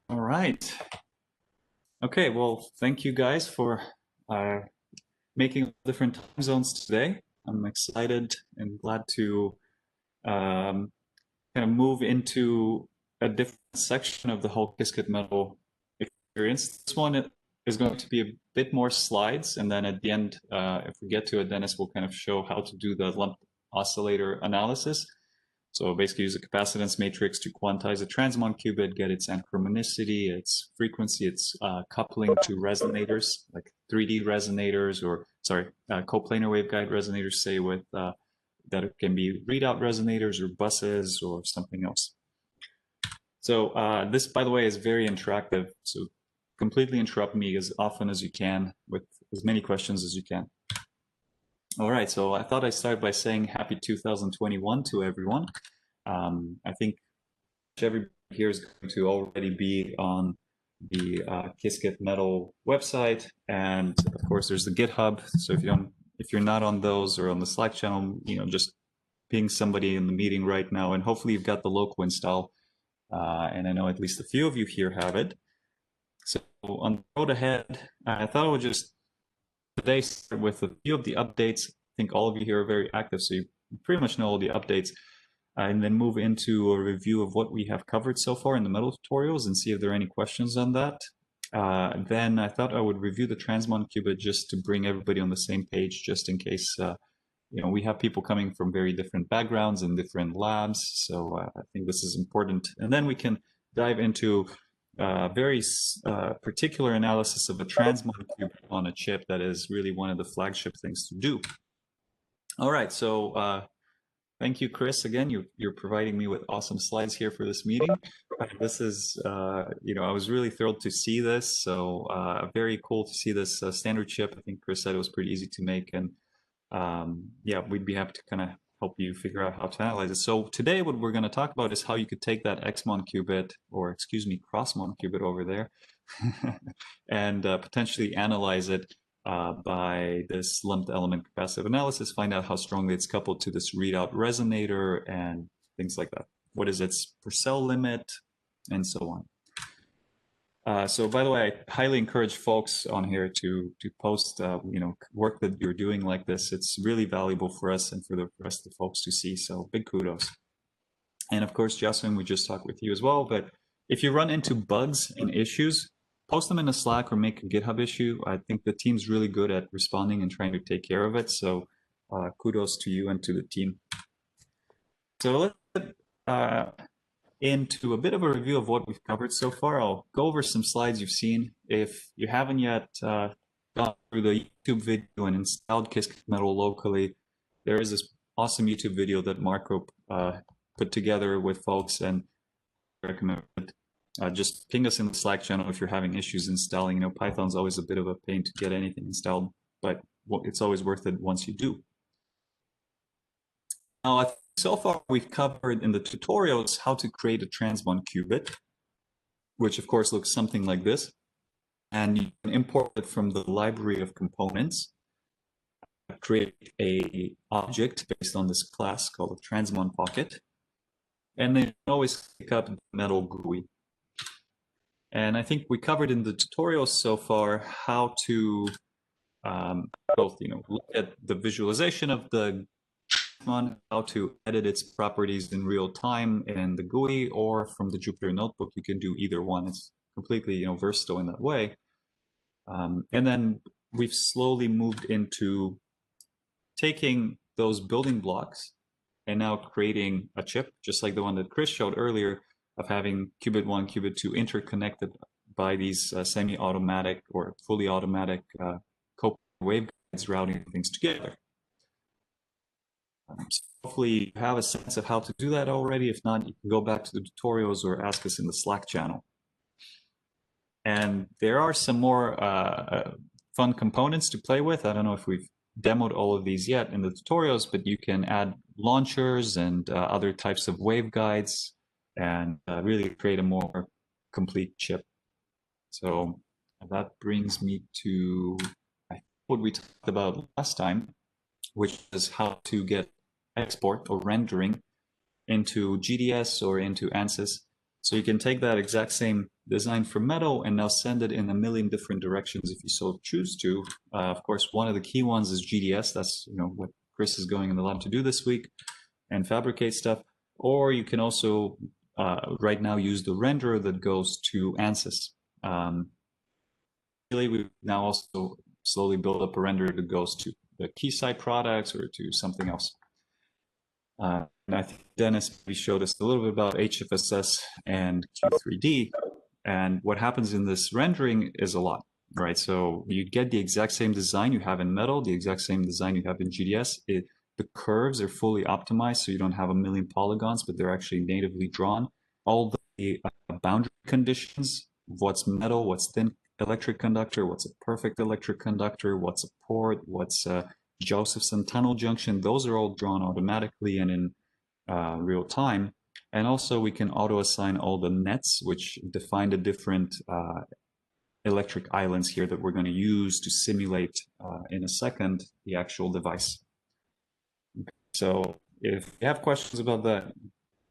All right. Okay, well, thank you guys for uh, making different time zones today. I'm excited and glad to um, kind of move into a different section of the whole Qiskit metal experience. This one is going to be a bit more slides, and then at the end, if we get to it, Dennis will kind of show how to do the lump oscillator analysis. So basically use a capacitance matrix to quantize a transmon qubit, get its anchromonicity, its frequency, its coupling to resonators, like 3D resonators, or sorry, coplanar waveguide resonators, say with that it can be readout resonators or buses or something else. So this, by the way, is very interactive. So completely interrupt me as often as you can with as many questions as you can. All right, so I thought I'd start by saying happy 2021 to everyone. I think everybody here is going to already be on the Qiskit Metal website, and of course there's the GitHub. So if you're not on those or on the Slack channel, just ping somebody in the meeting right now, and hopefully you've got the local install. And I know at least a few of you here have it. So on the road ahead, I thought I would just today start with a few of the updates. I think all of you here are very active, so you pretty much know all the updates, and then move into a review of what we have covered so far in the metal tutorials and see if there are any questions on that. Then I thought I would review the transmon qubit just to bring everybody on the same page, just in case we have people coming from very different backgrounds and different labs. So I think this is important. And then we can dive into very particular analysis of a transmon qubit on a chip that is really one of the flagship things to do. All right, so thank you, Chris. Again, you're providing me with awesome slides here for this meeting. This is, I was really thrilled to see this. So very cool to see this standard chip. I think Chris said it was pretty easy to make, and yeah, we'd be happy to kind of help you figure out how to analyze it. So today what we're going to talk about is how you could take that XMON qubit, or excuse me, CrossMon qubit over there, and potentially analyze it by this lumped element capacitive analysis, find out how strongly it's coupled to this readout resonator and things like that. What is its Purcell limit, and so on. So by the way, I highly encourage folks on here to post work that you're doing like this. It's really valuable for us and for the rest of the folks to see. So big kudos. And of course, Jocelyn, we just talked with you as well. But if you run into bugs and issues, post them in a Slack or make a GitHub issue. I think the team's really good at responding and trying to take care of it. So kudos to you and to the team. So let's into a bit of a review of what we've covered so far. I'll go over some slides you've seen. If you haven't yet gone through the YouTube video and installed Qiskit Metal locally, there is this awesome YouTube video that Marco put together with folks, and I recommend it. Just ping us in the Slack channel if you're having issues installing. Python's always a bit of a pain to get anything installed, but it's always worth it once you do. Now, so far, we've covered in the tutorials how to create a transmon qubit, which of course looks something like this. And you can import it from the library of components, create a object based on this class called a transmon pocket, and then you can always pick up the metal GUI. And I think we covered in the tutorials so far how to both look at the visualization of the on how to edit its properties in real time in the GUI, or from the Jupyter Notebook. You can do either one. It's completely versatile in that way. And then we've slowly moved into taking those building blocks and now creating a chip, just like the one that Chris showed earlier, of having qubit 1, qubit 2 interconnected by these semi-automatic or fully automatic waveguides routing things together. So hopefully you have a sense of how to do that already. If not, you can go back to the tutorials or ask us in the Slack channel. And there are some more fun components to play with. I don't know if we've demoed all of these yet in the tutorials, but you can add launchers and other types of waveguides and really create a more complete chip. So that brings me to what we talked about last time, which is how to get export or rendering into GDS or into ANSYS. So you can take that exact same design for metal and now send it in a million different directions if you so choose to. Of course, one of the key ones is GDS. That's what Chris is going in the lab to do this week and fabricate stuff. Or you can also right now use the renderer that goes to ANSYS. Really, we now also slowly build up a renderer that goes to the Keysight products or to something else. And I think Dennis showed us a little bit about HFSS and Q3D. And what happens in this rendering is a lot, right? So you get the exact same design you have in metal, the exact same design you have in GDS. The curves are fully optimized, so you don't have a million polygons, but they're actually natively drawn. All the boundary conditions, what's metal, what's thin electric conductor, what's a perfect electric conductor, what's a port, what's a Josephson tunnel junction, those are all drawn automatically and in real time. And also we can auto assign all the nets, which define the different electric islands here that we're going to use to simulate in a second the actual device. So if you have questions about that,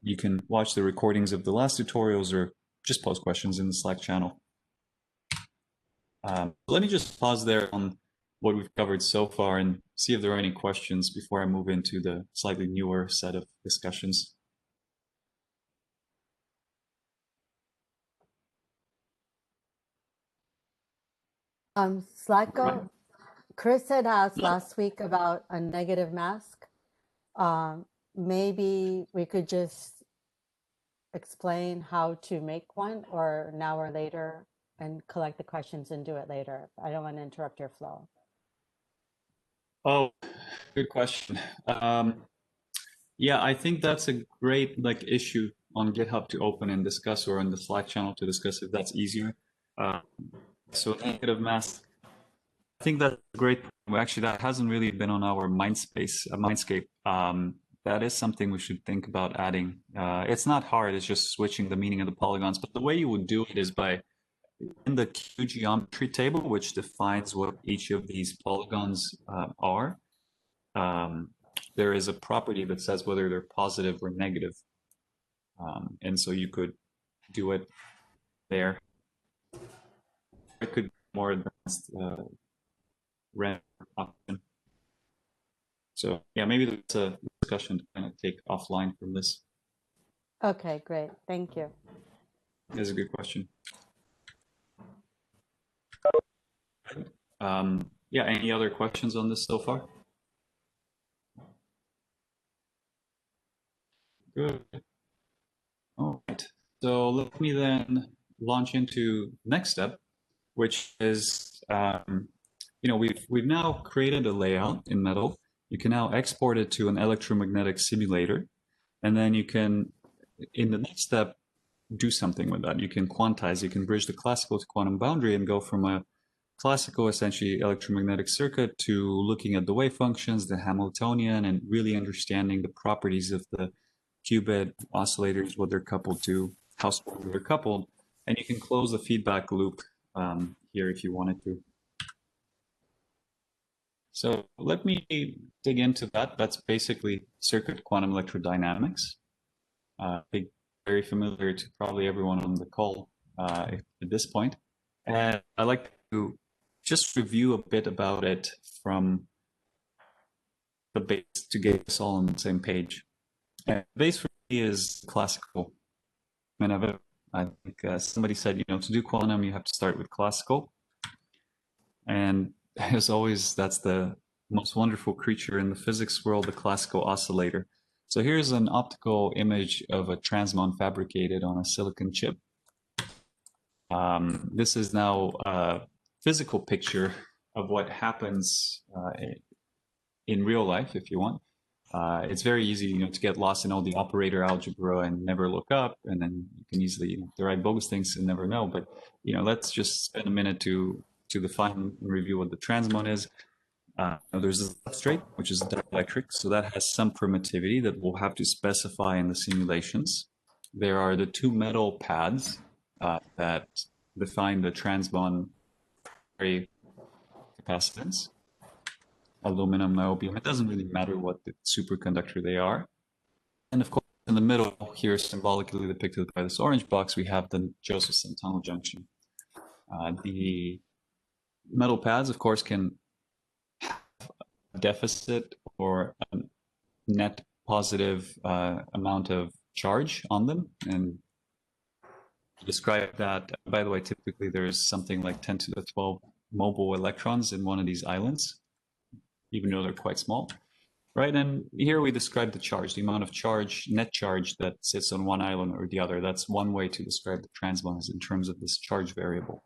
you can watch the recordings of the last tutorials or just post questions in the Slack channel. Let me just pause there on what we've covered so far and see if there are any questions before I move into the slightly newer set of discussions. Zlatko, Chris had asked last week about a negative mask. Maybe we could just explain how to make one, or now or later, and collect the questions and do it later. I don't want to interrupt your flow. Oh, good question. Yeah, I think that's a great issue on GitHub to open and discuss, or on the Slack channel to discuss if that's easier. So negative mask, I think that's a great. Actually, that hasn't really been on our Mindscape. That is something we should think about adding. It's not hard. It's just switching the meaning of the polygons. But the way you would do it is by in the Q geometry table, which defines what each of these polygons are. There is a property that says whether they're positive or negative. And so you could do it there. It could be more advanced render option. So yeah, maybe that's a discussion to kind of take offline from this. Okay, great. Thank you. That's a good question. Yeah, any other questions on this so far? Good. All right. So let me then launch into next step, which is, we've now created a layout in metal. You can now export it to an electromagnetic simulator, and then you can, in the next step, do something with that. You can quantize, you can bridge the classical to quantum boundary and go from a classical, essentially electromagnetic circuit to looking at the wave functions, the Hamiltonian, and really understanding the properties of the qubit oscillators, what they're coupled to, how strongly they're coupled, and you can close the feedback loop here if you wanted to. So let me dig into that. That's basically circuit quantum electrodynamics. I think very familiar to probably everyone on the call at this point. And I'd like to just review a bit about it from the base to get us all on the same page. And the base for me is classical. Minev, I think somebody said, to do quantum, you have to start with classical. And as always, that's the most wonderful creature in the physics world, the classical oscillator. So here's an optical image of a transmon fabricated on a silicon chip. This is now a physical picture of what happens in real life, if you want. It's very easy, to get lost in all the operator algebra and never look up, and then you can easily derive bogus things and never know. But let's just spend a minute to define and review what the transmon is. There's a substrate, which is dielectric, so that has some permittivity that we'll have to specify in the simulations. There are the two metal pads that define the transmon capacitance. Aluminum, niobium, it doesn't really matter what the superconductor they are. And of course, in the middle here, symbolically depicted by this orange box, we have the Josephson tunnel junction. The metal pads, of course, can have a deficit or a net positive amount of charge on them. And to describe that, by the way, typically there's something like 10 to the 12 mobile electrons in one of these islands, even though they're quite small. Right, and here we describe the charge, the amount of charge, net charge that sits on one island or the other. That's one way to describe the transmons in terms of this charge variable,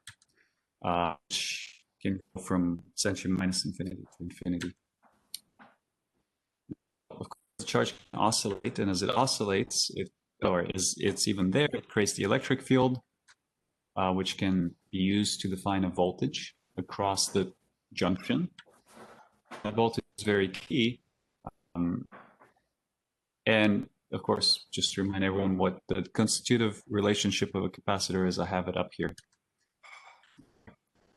which can go from essentially minus infinity to infinity. Of course, the charge can oscillate, and as it oscillates, it's even there, it creates the electric field, which can be used to define a voltage across the junction. That voltage is very key. And of course, just to remind everyone what the constitutive relationship of a capacitor is, I have it up here.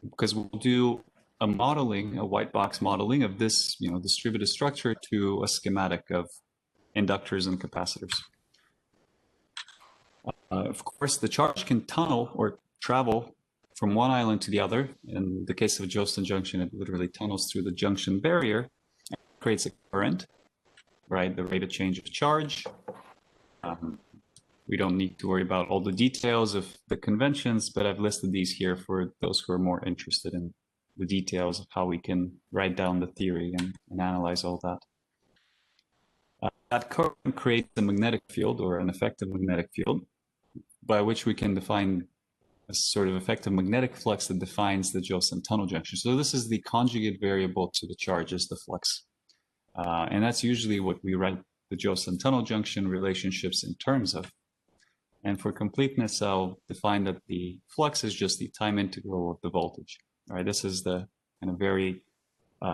Because we'll do a modeling, a white box modeling of this, distributed structure to a schematic of inductors and capacitors. Of course, the charge can tunnel or travel from one island to the other. In the case of a Josephson junction, it literally tunnels through the junction barrier and creates a current. Right, the rate of change of charge. We don't need to worry about all the details of the conventions, but I've listed these here for those who are more interested in the details of how we can write down the theory and analyze all that. That current creates a magnetic field or an effective magnetic field, by which we can define a sort of effective magnetic flux that defines the Josephson tunnel junction. So this is the conjugate variable to the charge, is the flux. And that's usually what we write the Josephson tunnel junction relationships in terms of. And for completeness, I'll define that the flux is just the time integral of the voltage. All right, this is the kind of very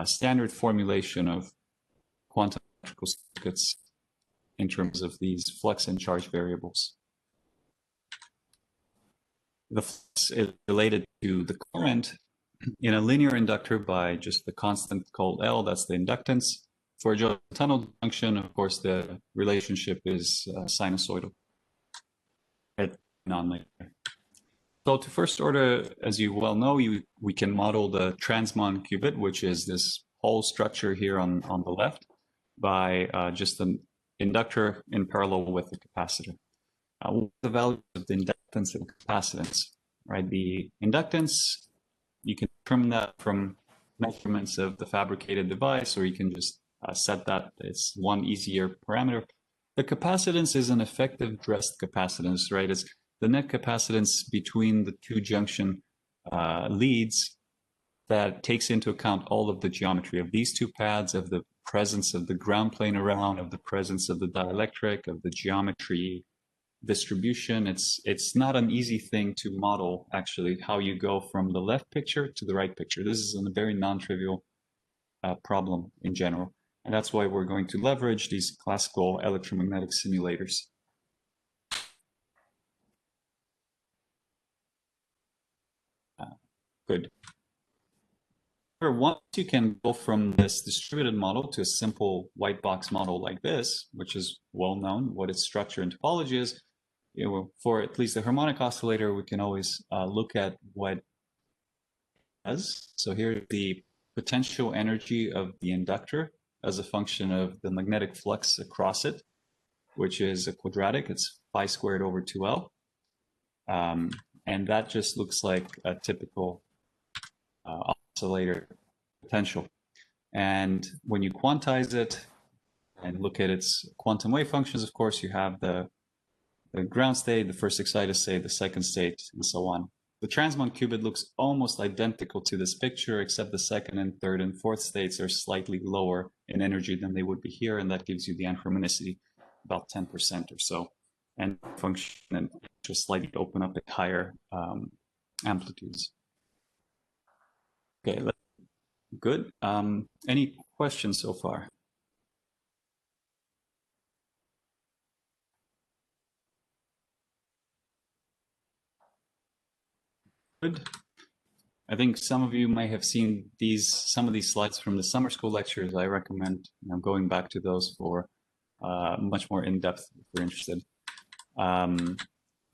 standard formulation of quantum electrical circuits in terms of these flux and charge variables. The flux is related to the current in a linear inductor by just the constant called L, that's the inductance. For a Josephson tunnel junction, of course, the relationship is sinusoidal. Non-linear. So to first order, as you well know, we can model the transmon qubit, which is this whole structure here on the left, by just an inductor in parallel with the capacitor. What are the values of the inductance and capacitance? Right, the inductance, you can determine that from measurements of the fabricated device, or you can just set that as one easier parameter. The capacitance is an effective dressed capacitance, right? It's the net capacitance between the two junction leads that takes into account all of the geometry of these two pads, of the presence of the ground plane around, of the presence of the dielectric, of the geometry distribution. It's not an easy thing to model, actually, how you go from the left picture to the right picture. This is a very non-trivial problem in general. And that's why we're going to leverage these classical electromagnetic simulators. Good. Once you can go from this distributed model to a simple white box model like this, which is well known what its structure and topology is, for at least the harmonic oscillator, we can always look at what it does. So here's the potential energy of the inductor as a function of the magnetic flux across it, which is a quadratic. It's pi squared over 2L. And that just looks like a typical oscillator potential. And when you quantize it and look at its quantum wave functions, of course, you have the ground state, the first excited state, the second state, and so on. The transmon qubit looks almost identical to this picture, except the second and third and fourth states are slightly lower in energy than they would be here, and that gives you the antiharmonicity, about 10% or so, and function and just slightly open up at higher amplitudes. Okay, good. Any questions so far? Good. I think some of you may have seen some of these slides from the summer school lectures. I recommend going back to those for much more in depth if you're interested.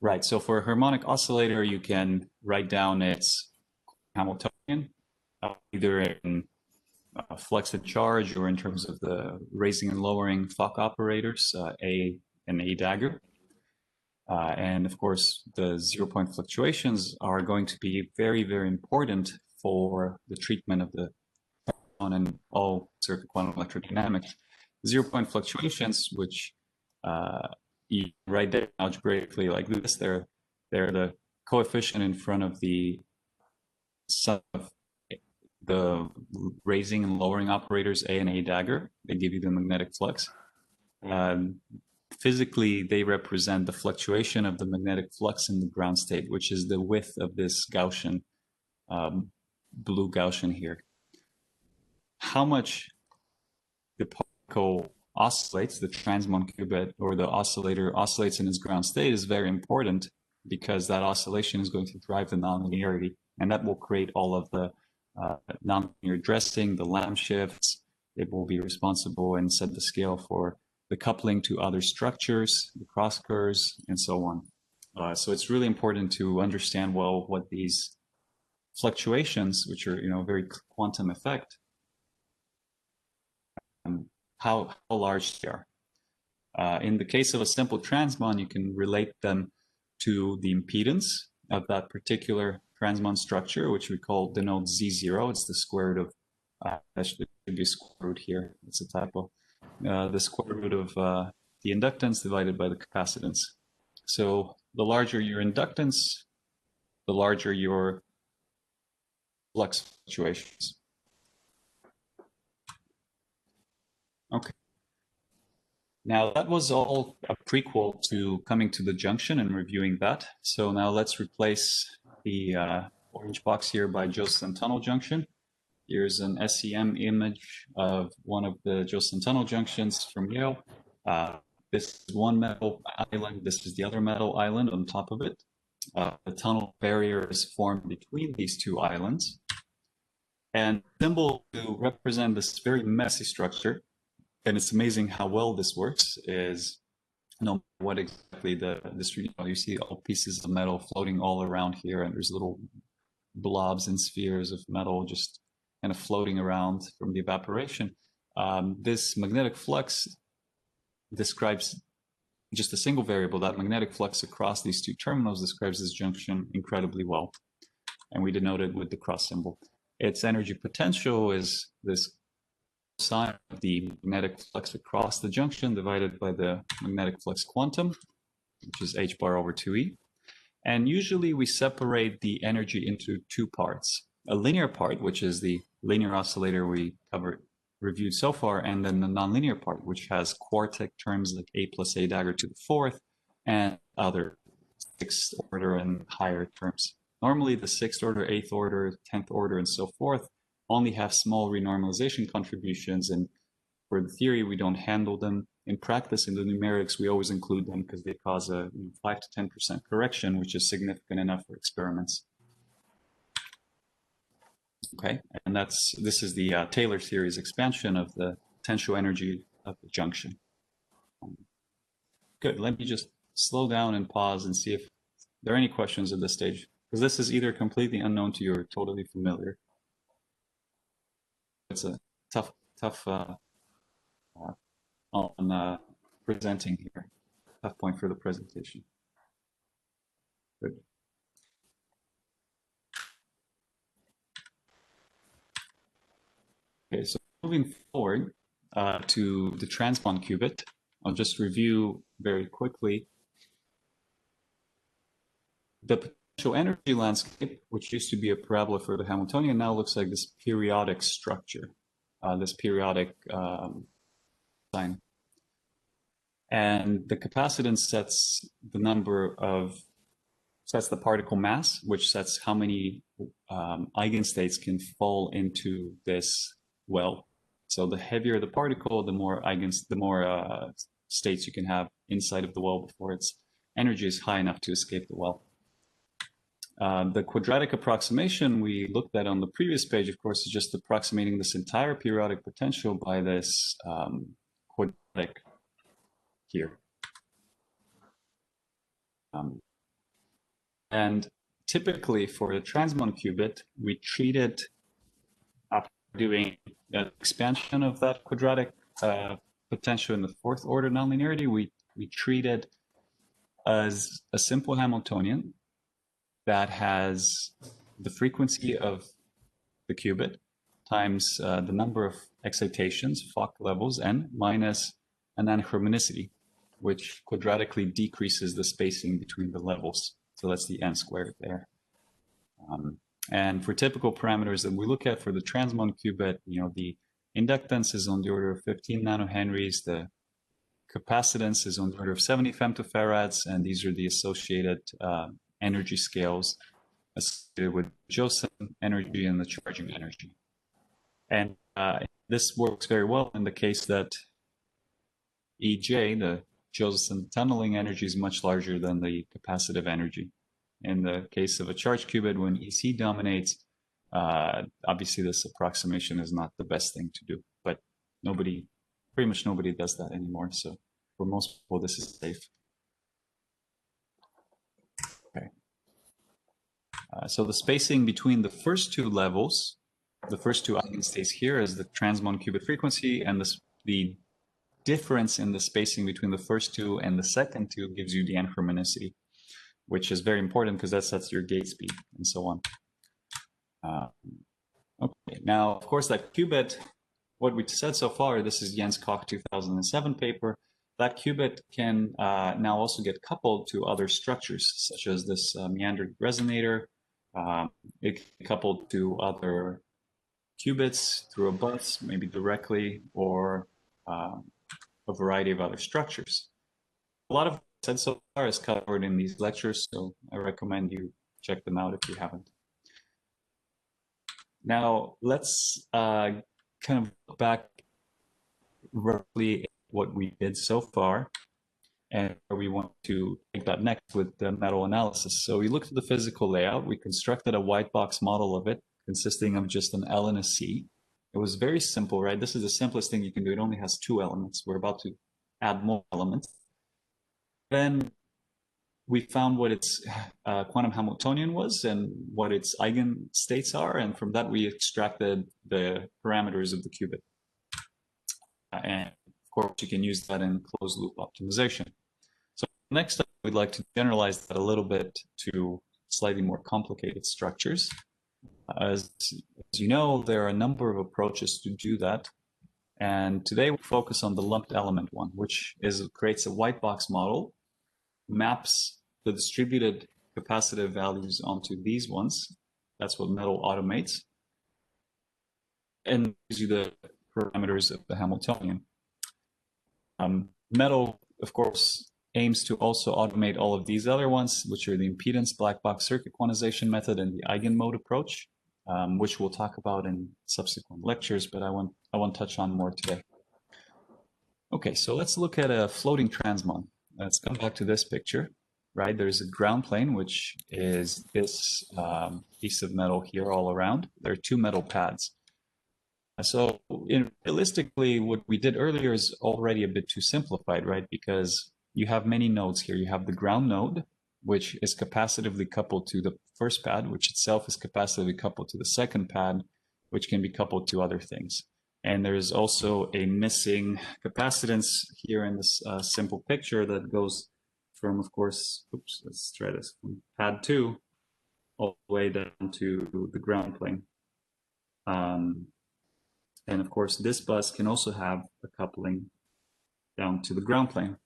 Right, so for a harmonic oscillator, you can write down its Hamiltonian, either in flux and charge or in terms of the raising and lowering Fock operators, A and A dagger. And of course, the 0-point fluctuations are going to be very, very important for the treatment of the and all circuit quantum electrodynamics. 0-point fluctuations, which you write down algebraically like this, they're the coefficient in front of the sum of the raising and lowering operators A and A dagger. They give you the magnetic flux. Physically, they represent the fluctuation of the magnetic flux in the ground state, which is the width of this Gaussian, blue Gaussian here. How much the particle oscillates, the transmon qubit or the oscillator oscillates in its ground state is very important, because that oscillation is going to drive the nonlinearity, and that will create all of the nonlinear dressing, the Lamb shifts. It will be responsible and set the scale for the coupling to other structures, the cross curves, and so on. So it's really important to understand well what these fluctuations, which are very quantum effect, how large they are. In the case of a simple transmon, you can relate them to the impedance of that particular transmon structure, which we denote Z0. It's the square root of, that should be square root here. It's a typo. The square root of the inductance divided by the capacitance. So the larger your inductance, the larger your flux fluctuations. Okay. Now that was all a prequel to coming to the junction and reviewing that. So now let's replace the orange box here by Josephson Tunnel Junction. Here's an SEM image of one of the Josephson Tunnel junctions from Yale. This is one metal island. This is the other metal island on top of it. The tunnel barrier is formed between these two islands. And symbol to represent this very messy structure, and it's amazing how well this works, is no matter what exactly you see all pieces of metal floating all around here, and there's little blobs and spheres of metal just kind of floating around from the evaporation. This magnetic flux describes just a single variable. That magnetic flux across these two terminals describes this junction incredibly well, and we denote it with the cross symbol. Its energy potential is this sign of the magnetic flux across the junction divided by the magnetic flux quantum, which is h bar over 2e. And usually we separate the energy into two parts: a linear part, which is the linear oscillator we reviewed so far, and then the nonlinear part, which has quartic terms like a plus a dagger to the fourth and other sixth order and higher terms. Normally the sixth order, eighth order, 10th order, and so forth only have small renormalization contributions, and for the theory we don't handle them. In practice, in the numerics, we always include them because they cause a 5 to 10% correction, which is significant enough for experiments. Okay, and this is the Taylor series expansion of the potential energy of the junction. Good, let me just slow down and pause and see if there are any questions at this stage, because this is either completely unknown to you or totally familiar. It's a tough on presenting here. Tough point for the presentation. Good. Okay, so moving forward to the transmon qubit, I'll just review very quickly the potential energy landscape, which used to be a parabola for the Hamiltonian, now looks like this periodic structure, this periodic sign. And the capacitance sets the particle mass, which sets how many eigenstates can fall into this well. So the heavier the particle, the more states you can have inside of the well before its energy is high enough to escape the well. The quadratic approximation we looked at on the previous page, of course, is just approximating this entire periodic potential by this quadratic here. And typically for the transmon qubit, we treat it after doing an expansion of that quadratic potential in the fourth order nonlinearity. We treat it as a simple Hamiltonian that has the frequency of the qubit times the number of excitations, Fock levels, n, minus an anachronicity, which quadratically decreases the spacing between the levels. So that's the n squared there. And for typical parameters that we look at for the transmon qubit, the inductance is on the order of 15 nanohenries, the capacitance is on the order of 70 femtofarads, and these are the associated energy scales associated with Josephson energy and the charging energy. And this works very well in the case that EJ, the Josephson tunneling energy, is much larger than the capacitive energy. In the case of a charged qubit, when EC dominates, obviously this approximation is not the best thing to do, but pretty much nobody does that anymore. So for most people, this is safe. Okay. So the spacing between the first two levels, the first two eigenstates here is the transmon qubit frequency, and the difference in the spacing between the first two and the second two gives you the anachronicity, which is very important because that sets your gate speed and so on. Okay, now, of course, that qubit, what we said so far, this is Jens Koch 2007 paper, that qubit can now also get coupled to other structures, such as this meandering resonator. It can coupled to other qubits through a bus, maybe directly, or a variety of other structures. A lot of what I said so far is covered in these lectures, so I recommend you check them out if you haven't. Now, let's kind of look back roughly at what we did so far and where we want to take that next with the metal analysis. So we looked at the physical layout. We constructed a white box model of it consisting of just an L and a C. It was very simple, right? This is the simplest thing you can do. It only has 2 elements. We're about to add more elements. Then we found what its quantum Hamiltonian was and what its eigenstates are. And from that, we extracted the parameters of the qubit. And of course, you can use that in closed loop optimization. So next up, we'd like to generalize that a little bit to slightly more complicated structures. As you know, there are a number of approaches to do that. And today we focus on the lumped element one, which creates a white box model, maps the distributed capacitive values onto these ones. That's what metal automates. And gives you the parameters of the Hamiltonian. Metal, of course, aims to also automate all of these other ones, which are the impedance black box circuit quantization method and the eigenmode approach, which we'll talk about in subsequent lectures, but I won't touch on more today. Okay, so let's look at a floating transmon. Let's come back to this picture, right? There's a ground plane, which is this piece of metal here all around. There are 2 metal pads. So realistically, what we did earlier is already a bit too simplified, right? Because you have many nodes here. You have the ground node, which is capacitively coupled to the first pad, which itself is capacitively coupled to the second pad, which can be coupled to other things. And there's also a missing capacitance here in this simple picture that goes from, of course, oops, let's try this, from pad 2 all the way down to the ground plane. And of course, this bus can also have a coupling down to the ground plane.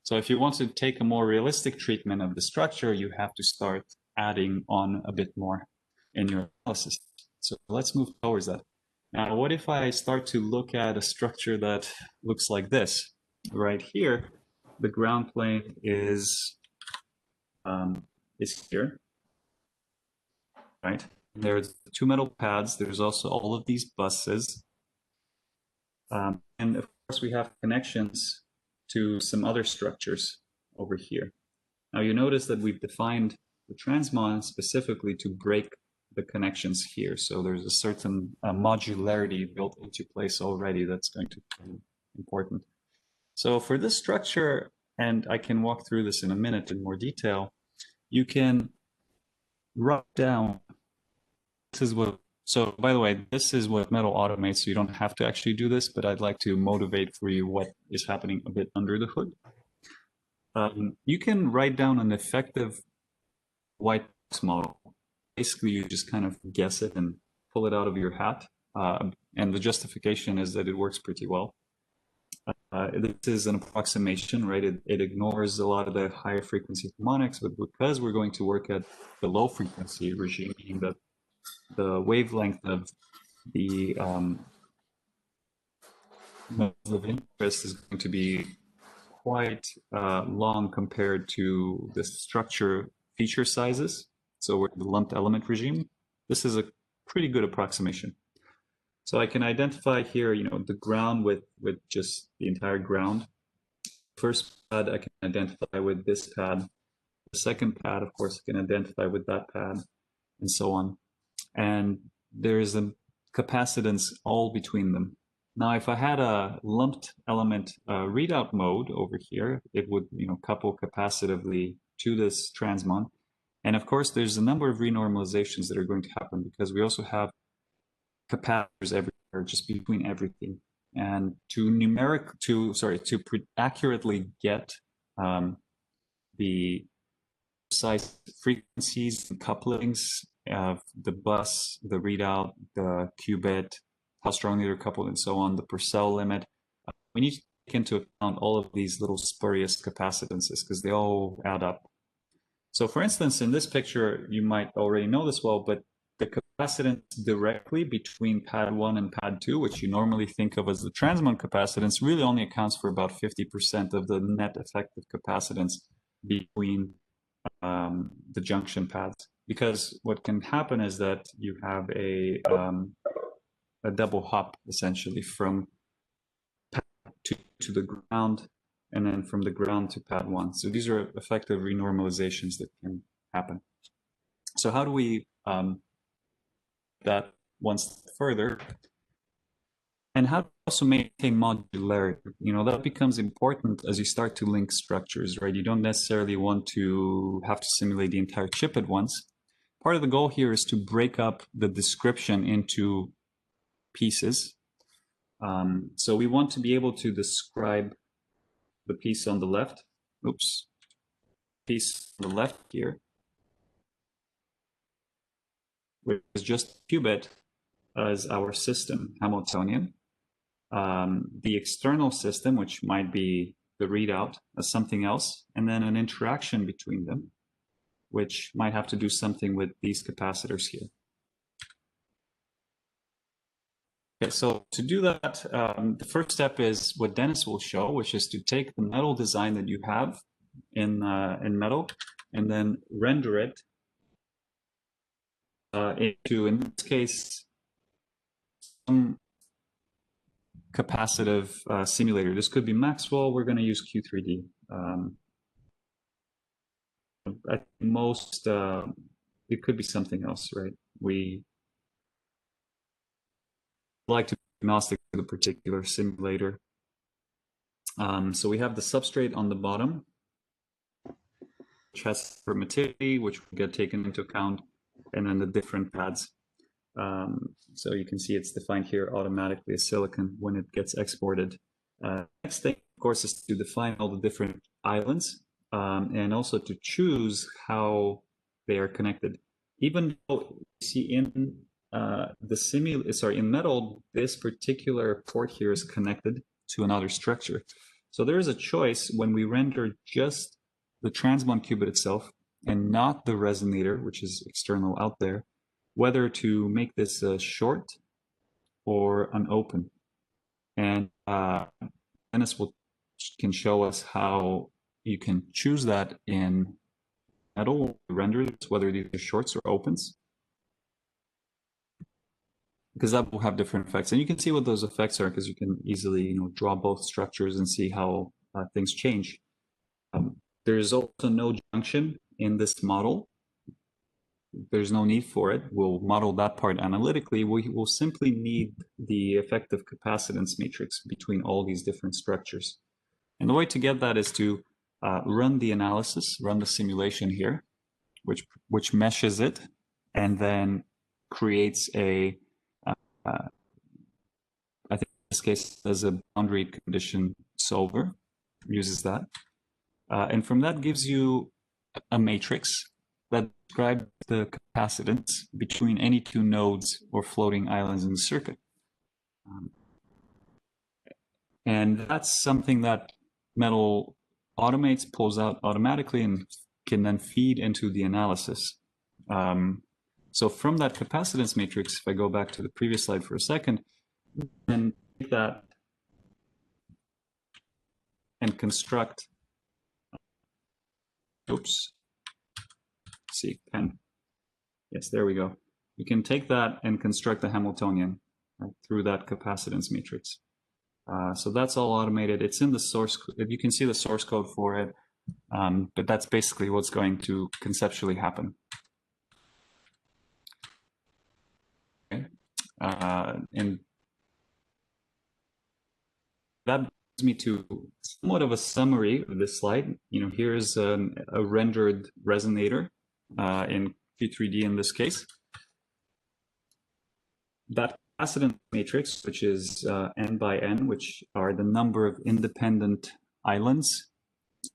So if you want to take a more realistic treatment of the structure, you have to start adding on a bit more in your analysis. So let's move towards that. Now, what if I start to look at a structure that looks like this? Right here, the ground plane is here, right? There's 2 metal pads. There's also all of these buses. And of course, we have connections to some other structures over here. Now, you notice that we've defined the transmon specifically to break the connections here. So there's a certain modularity built into place already that's going to be important. So for this structure, and I can walk through this in a minute in more detail, you can write down, this is what, so by the way, this is what Metal automates, so you don't have to actually do this, but I'd like to motivate for you what is happening a bit under the hood. You can write down an effective white box model. Basically, you just kind of guess it and pull it out of your hat. And the justification is that it works pretty well. This is an approximation, right? It ignores a lot of the higher frequency harmonics, but because we're going to work at the low frequency regime, meaning that the wavelength of the modes of interest is going to be quite long compared to the structure feature sizes. So we're the lumped element regime. This is a pretty good approximation. So I can identify here, you know, the ground with just the entire ground. First pad I can identify with this pad. The second pad, of course, I can identify with that pad, and so on. And there is a capacitance all between them. Now, if I had a lumped element readout mode over here, it would, you know, couple capacitively to this transmon. And of course, there's a number of renormalizations that are going to happen because we also have capacitors everywhere, just between everything. And to accurately get the precise frequencies and couplings of the bus, the readout, the qubit, how strongly they're coupled, and so on, the Purcell limit, we need to take into account all of these little spurious capacitances because they all add up. So for instance, in this picture, you might already know this well, but the capacitance directly between pad 1 and pad 2, which you normally think of as the transmon capacitance, really only accounts for about 50% of the net effective capacitance between the junction pads. Because what can happen is that you have a double hop, essentially, from pad 2 to the ground, and then from the ground to pad 1. So these are effective renormalizations that can happen. So how do we that one step further? And how to also maintain modularity? You know, that becomes important as you start to link structures, right? You don't necessarily want to have to simulate the entire chip at once. Part of the goal here is to break up the description into pieces. So we want to be able to describe the piece on the left. Oops. Piece on the left here, which is just qubit as our system, Hamiltonian. The external system, which might be the readout, as something else, and then an interaction between them, which might have to do something with these capacitors here. Okay, so to do that, the first step is what Dennis will show, which is to take the metal design that you have in metal and then render it into, in this case, some capacitive simulator. This could be Maxwell. We're going to use Q3D. At most, it could be something else, right? We like to be agnostic to the particular simulator. So we have the substrate on the bottom, which has permittivity, which will get taken into account, and then the different pads. So you can see it's defined here automatically as silicon when it gets exported. Next thing, of course, is to define all the different islands and also to choose how they are connected. Even though you see in in metal, this particular port here is connected to another structure. So there is a choice when we render just the transmon qubit itself and not the resonator, which is external out there, whether to make this a short or an open. And Dennis can show us how you can choose that in metal renders, whether these are shorts or opens, because that will have different effects. And you can see what those effects are because you can easily, you know, draw both structures and see how things change. There is also no junction in this model. There's no need for it. We'll model that part analytically. We will simply need the effective capacitance matrix between all these different structures. And the way to get that is to run the analysis, run the simulation here, which meshes it and then creates a, I think in this case, as a boundary condition solver, uses that. And from that gives you a matrix that describes the capacitance between any two nodes or floating islands in the circuit. And that's something that Metal automates, pulls out automatically, and can then feed into the analysis. So from that capacitance matrix, if I go back to the previous slide for a second, and take that and construct, oops, see, pen. Yes, there we go. We can take that and construct the Hamiltonian through that capacitance matrix. So that's all automated. It's in the source. You can see the source code for it, but that's basically what's going to conceptually happen. Okay. And that brings me to somewhat of a summary of this slide. Here's a rendered resonator in Q3D in this case. That capacitance matrix, which is n by n, which are the number of independent islands.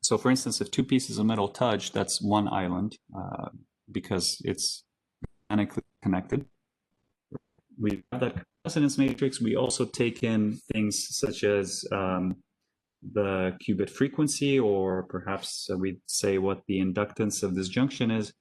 So for instance, if two pieces of metal touch, that's one island because it's mechanically connected. We have that capacitance matrix. We also take in things such as the qubit frequency, or perhaps we'd say what the inductance of this junction is.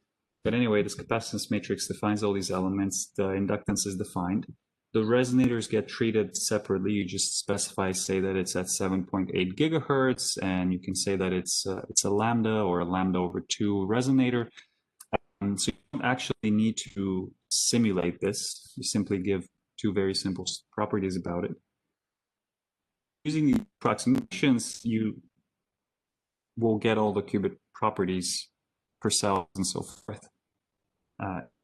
But anyway, this capacitance matrix defines all these elements. The inductance is defined. The resonators get treated separately. You just specify, say that it's at 7.8 gigahertz, and you can say that it's a lambda or a lambda over 2 resonator. So you don't actually need to simulate this. You simply give two very simple properties about it. Using the approximations, you will get all the qubit properties per cell and so forth.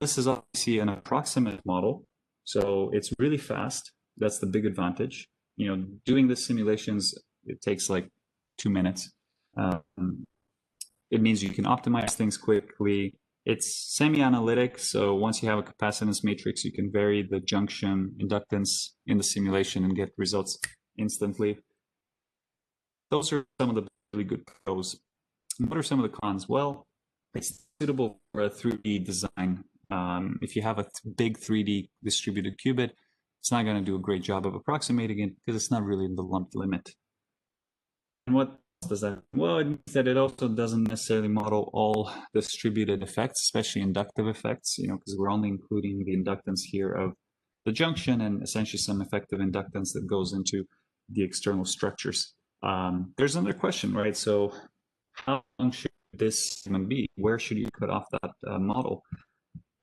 This is obviously an approximate model, so it's really fast. That's the big advantage. Doing the simulations, it takes like 2 minutes. It means you can optimize things quickly. It's semi-analytic, so once you have a capacitance matrix, you can vary the junction inductance in the simulation and get results instantly. Those are some of the really good pros. What are some of the cons? Well, it's suitable for a 3D design. If you have a big 3D distributed qubit, it's not going to do a great job of approximating it because it's not really in the lumped limit. And what does that? Well, it means that it also doesn't necessarily model all distributed effects, especially inductive effects, because we're only including the inductance here of the junction and essentially some effective inductance that goes into the external structures. There's another question, right? So how long should this segment be? Where should you cut off that model?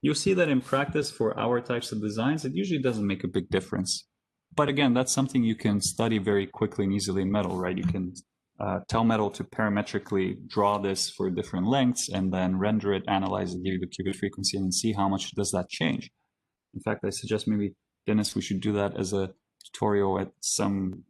You'll see that in practice for our types of designs, it usually doesn't make a big difference. But again, that's something you can study very quickly and easily in Metal, right? You can tell Metal to parametrically draw this for different lengths and then render it, analyze it, give you the qubit frequency, and see how much does that change. In fact, I suggest maybe, Dennis, we should do that as a tutorial at some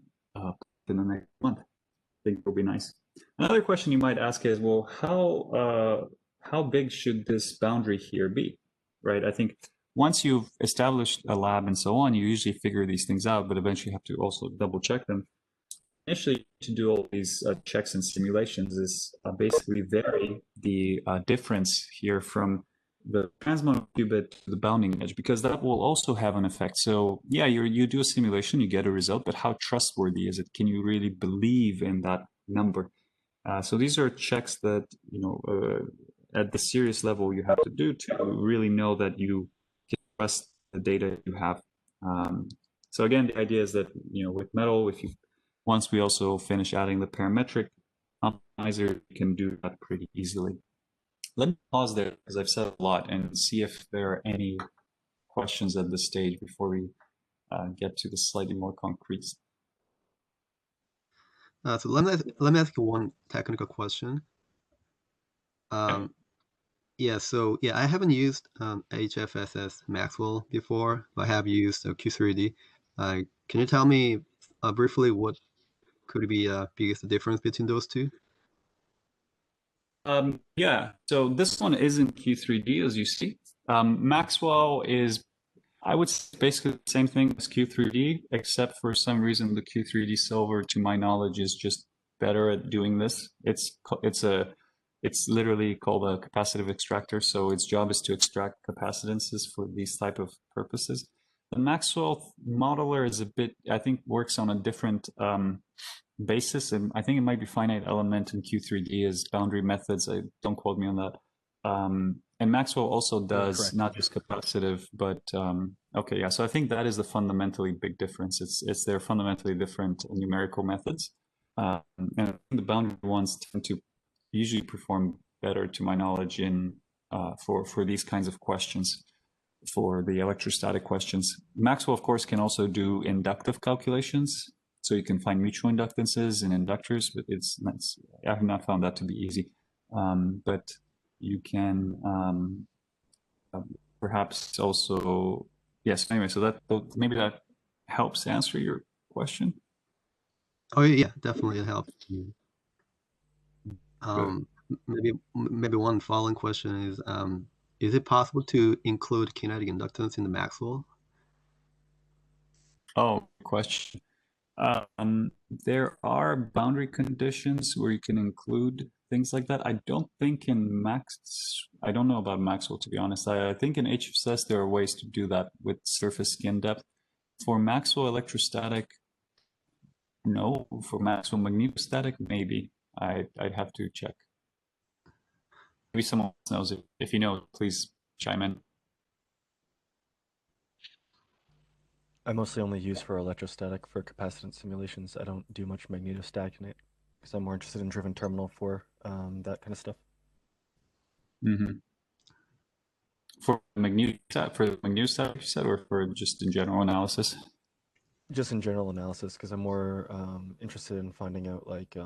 in the next month. I think it'll be nice. Another question you might ask is, well, how big should this boundary here be, right? I think once you've established a lab and so on, you usually figure these things out, but eventually you have to also double check them. Initially, to do all these checks and simulations is basically vary the difference here from the transmodal qubit to the bounding edge, because that will also have an effect. So yeah, you do a simulation, you get a result, but how trustworthy is it? Can you really believe in that number? So these are checks that, at the serious level you have to do to really know that you can trust the data you have. So again, the idea is that, with Metal, once we also finish adding the parametric optimizer, you can do that pretty easily. Let me pause there because I've said a lot and see if there are any questions at this stage before we get to the slightly more concrete. So let me ask you one technical question. Yeah, I haven't used HFSS Maxwell before, but I have used Q3D. Can you tell me briefly what could be biggest difference between those two? Yeah, so this one is in Q3D, as you see. Maxwell is, I would say, basically the same thing as Q3D, except for some reason the Q3D Silver, to my knowledge, is just better at doing this. It's literally called a capacitive extractor, so its job is to extract capacitances for these type of purposes. The Maxwell modeler is a bit, I think, works on a different basis, and I think it might be finite element in Q3D as boundary methods. Don't quote me on that. And Maxwell also does correct. not just capacitive, but okay, yeah. So I think that is the fundamentally big difference. They're fundamentally different numerical methods, and the boundary ones tend to usually perform better, to my knowledge, in for these kinds of questions, for the electrostatic questions. Maxwell, of course, can also do inductive calculations. So you can find mutual inductances in inductors, but I have not found that to be easy. But you can perhaps also, yes, anyway, so that maybe that helps answer your question. Oh yeah, definitely it helps. Maybe one following question is it possible to include kinetic inductance in the Maxwell? Oh, question. There are boundary conditions where you can include things like that. I don't think I don't know about Maxwell, to be honest. I think in HFSS there are ways to do that with surface skin depth. For Maxwell electrostatic, no. For Maxwell magnetostatic, maybe. I'd have to check. Maybe someone else knows it. If you know, please chime in. I mostly only use for electrostatic for capacitance simulations. I don't do much magnetostatic in it because I'm more interested in driven terminal for that kind of stuff. Mm-hmm. For magnetostat, you said, or for just in general analysis? Just in general analysis, because I'm more interested in finding out like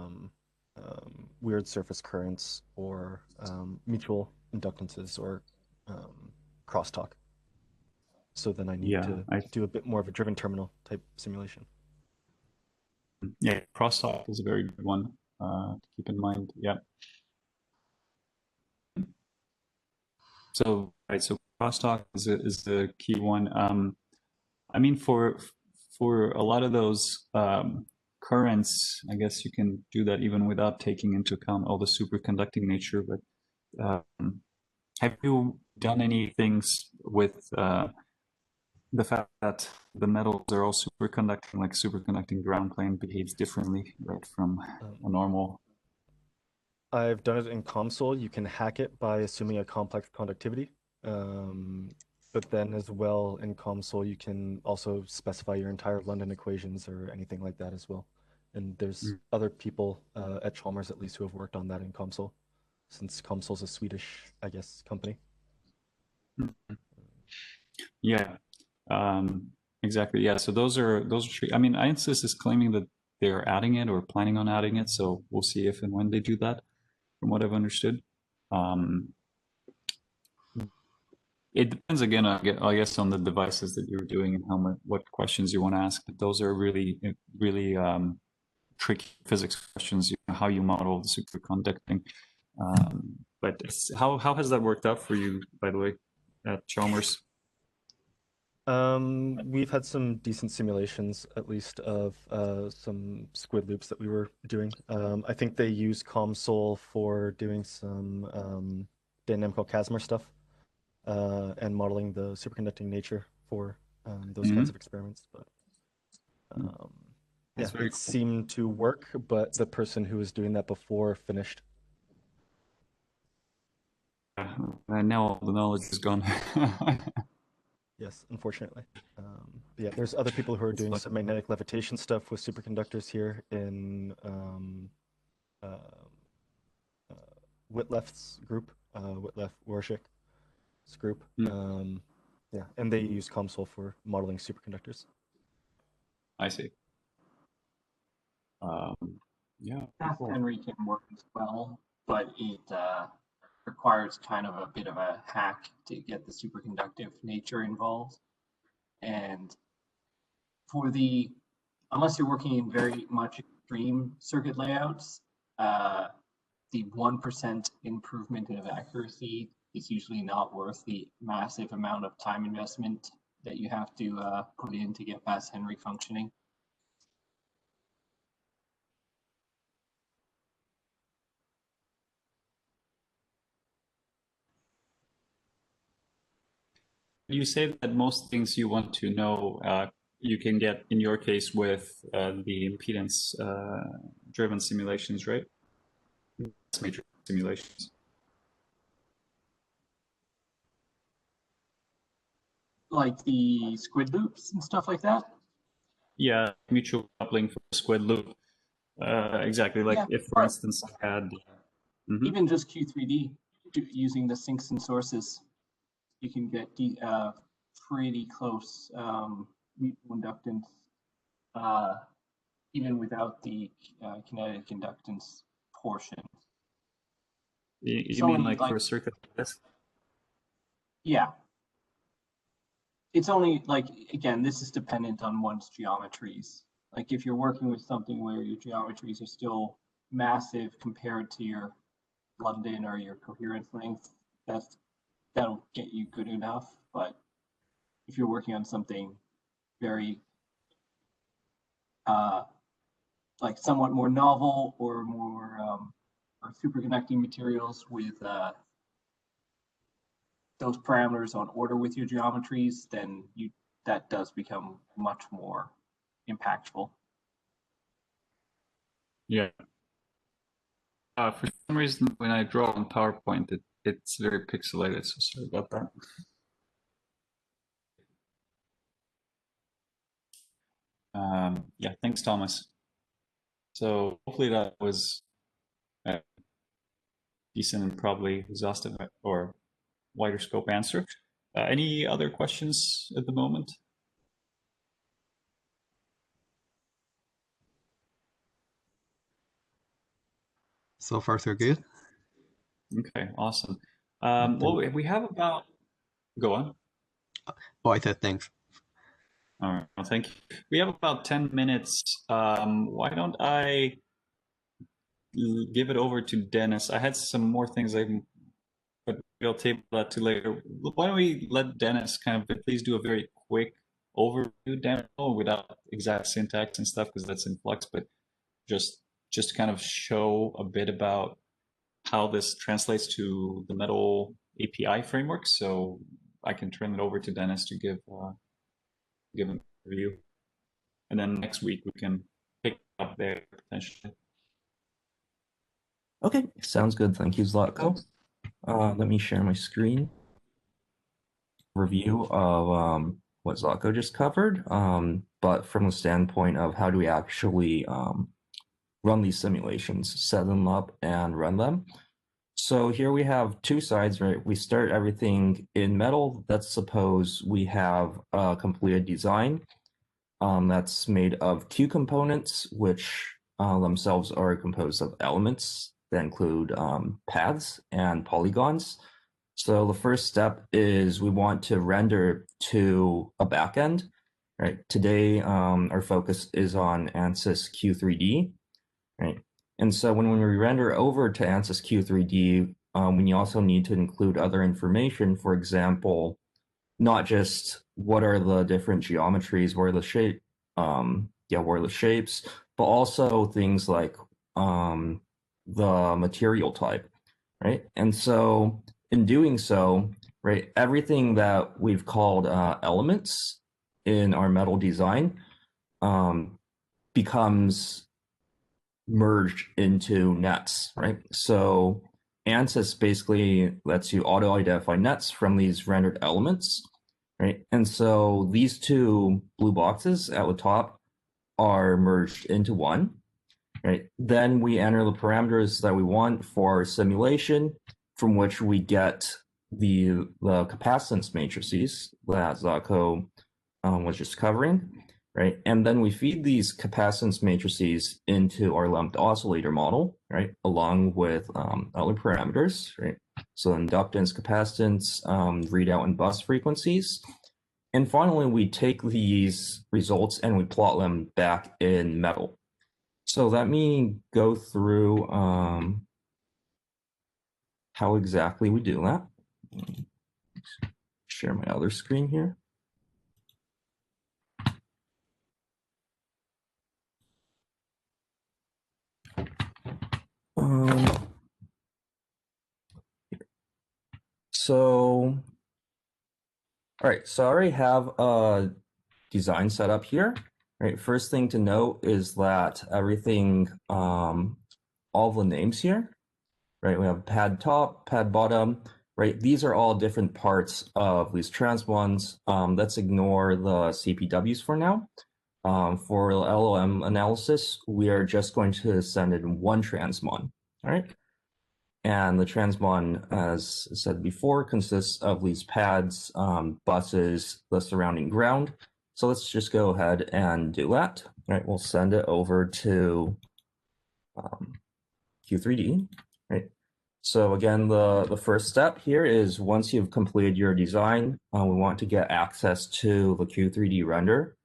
weird surface currents or mutual inductances or crosstalk. So then I need to do a bit more of a driven terminal type simulation. Yeah, crosstalk is a very good one to keep in mind. Yeah. So crosstalk is the key one. I mean, for a lot of those currents, I guess you can do that even without taking into account all the superconducting nature. But have you done any things with the fact that the metals are all superconducting, like superconducting ground plane behaves differently, right, from a normal? I've done it in COMSOL. You can hack it by assuming a complex conductivity. But then as well in COMSOL, you can also specify your entire London equations or anything like that as well. And there's other people at Chalmers at least who have worked on that in COMSOL, since COMSOL is a Swedish, I guess, company. Yeah, exactly. Yeah, so those are I mean, INSYS is claiming that they're adding it or planning on adding it, so we'll see if and when they do that, from what I've understood. It depends again, I guess, on the devices that you're doing and what questions you want to ask. But those are really tricky physics questions. How you model the superconducting. But how has that worked out for you, by the way, at Chalmers? We've had some decent simulations, at least, of some squid loops that we were doing. I think they use COMSOL for doing some dynamical Casimir stuff and modeling the superconducting nature for those kinds of experiments. But yeah, it seemed to work, but the person who was doing that before finished. And now all the knowledge is gone. Yes, unfortunately. Yeah, there's other people who are doing some magnetic levitation stuff with superconductors here in Witleff's group, Witlef Warshik's group. Yeah, and they use COMSOL for modeling superconductors. I see. Yeah. Fast Henry can work as well, but it requires kind of a bit of a hack to get the superconductive nature involved. And for unless you're working in very much extreme circuit layouts, the 1% improvement of accuracy is usually not worth the massive amount of time investment that you have to put in to get fast Henry functioning. You say that most things you want to know you can get, in your case, with the impedance driven simulations, right? Major simulations. Like the squid loops and stuff like that? Yeah, mutual coupling for squid loop. Exactly. Like Yeah, if, for instance, I had even just Q3D using the sinks and sources, you can get pretty close mutual inductance even without the kinetic inductance portion. You mean like for a circuit like this? Yeah. It's only like, again, this is dependent on one's geometries. Like if you're working with something where your geometries are still massive compared to your London or your coherence length, that'll get you good enough. But if you're working on something very like somewhat more novel or more or superconducting materials with those parameters on order with your geometries, then that does become much more impactful. Yeah. For some reason, when I draw on PowerPoint, it's very pixelated, so sorry about that. Yeah, thanks, Thomas. So hopefully that was decent and probably exhaustive or wider scope answer. Any other questions at the moment? So far, so good. Okay, awesome. Well, we have about, go on. Oh, I said thanks. All right, well, thank you. We have about 10 minutes. Why don't I give it over to Dennis? I had some more things but we'll table that to later. Why don't we let Dennis kind of please do a very quick overview demo without exact syntax and stuff, because that's in flux, but just kind of show a bit about how this translates to the Metal API framework. So I can turn it over to Dennis to give an review. And then next week we can pick up there potentially. Okay, sounds good. Thank you, Zlatko. Let me share my screen. Review of what Zlatko just covered, but from the standpoint of how do we actually run these simulations, set them up and run them. So here we have two sides, right? We start everything in Metal. Let's suppose we have a completed design that's made of Q components, which themselves are composed of elements that include paths and polygons. So the first step is we want to render to a backend, right? Today, our focus is on ANSYS Q3D, right? And so when we render over to ANSYS Q3D, we also need to include other information. For example, not just what are the different geometries, what are the shape, what are the shapes, but also things like the material type, right? And so in doing so, right, everything that we've called elements in our metal design becomes merged into nets, right? So ANSYS basically lets you auto-identify nets from these rendered elements, right? And so these two blue boxes at the top are merged into one, right? Then we enter the parameters that we want for simulation, from which we get the capacitance matrices that Zlatko was just covering, right? And then we feed these capacitance matrices into our lumped oscillator model, right? Along with other parameters, right? So inductance, capacitance, readout and bus frequencies. And finally, we take these results and we plot them back in Metal. So let me go through how exactly we do that. Share my other screen here. So, all right, so I already have a design set up here. Right, first thing to note is that everything, all the names here, right? We have pad top, pad bottom, right? These are all different parts of these transpons. Let's ignore the CPWs for now. For LOM analysis, we are just going to send in one transpon, all right? And the transpon, as I said before, consists of these pads, buses, the surrounding ground. So let's just go ahead and do that. All right, we'll send it over to Q3D, right? So again, the first step here is once you've completed your design, we want to get access to the Q3D render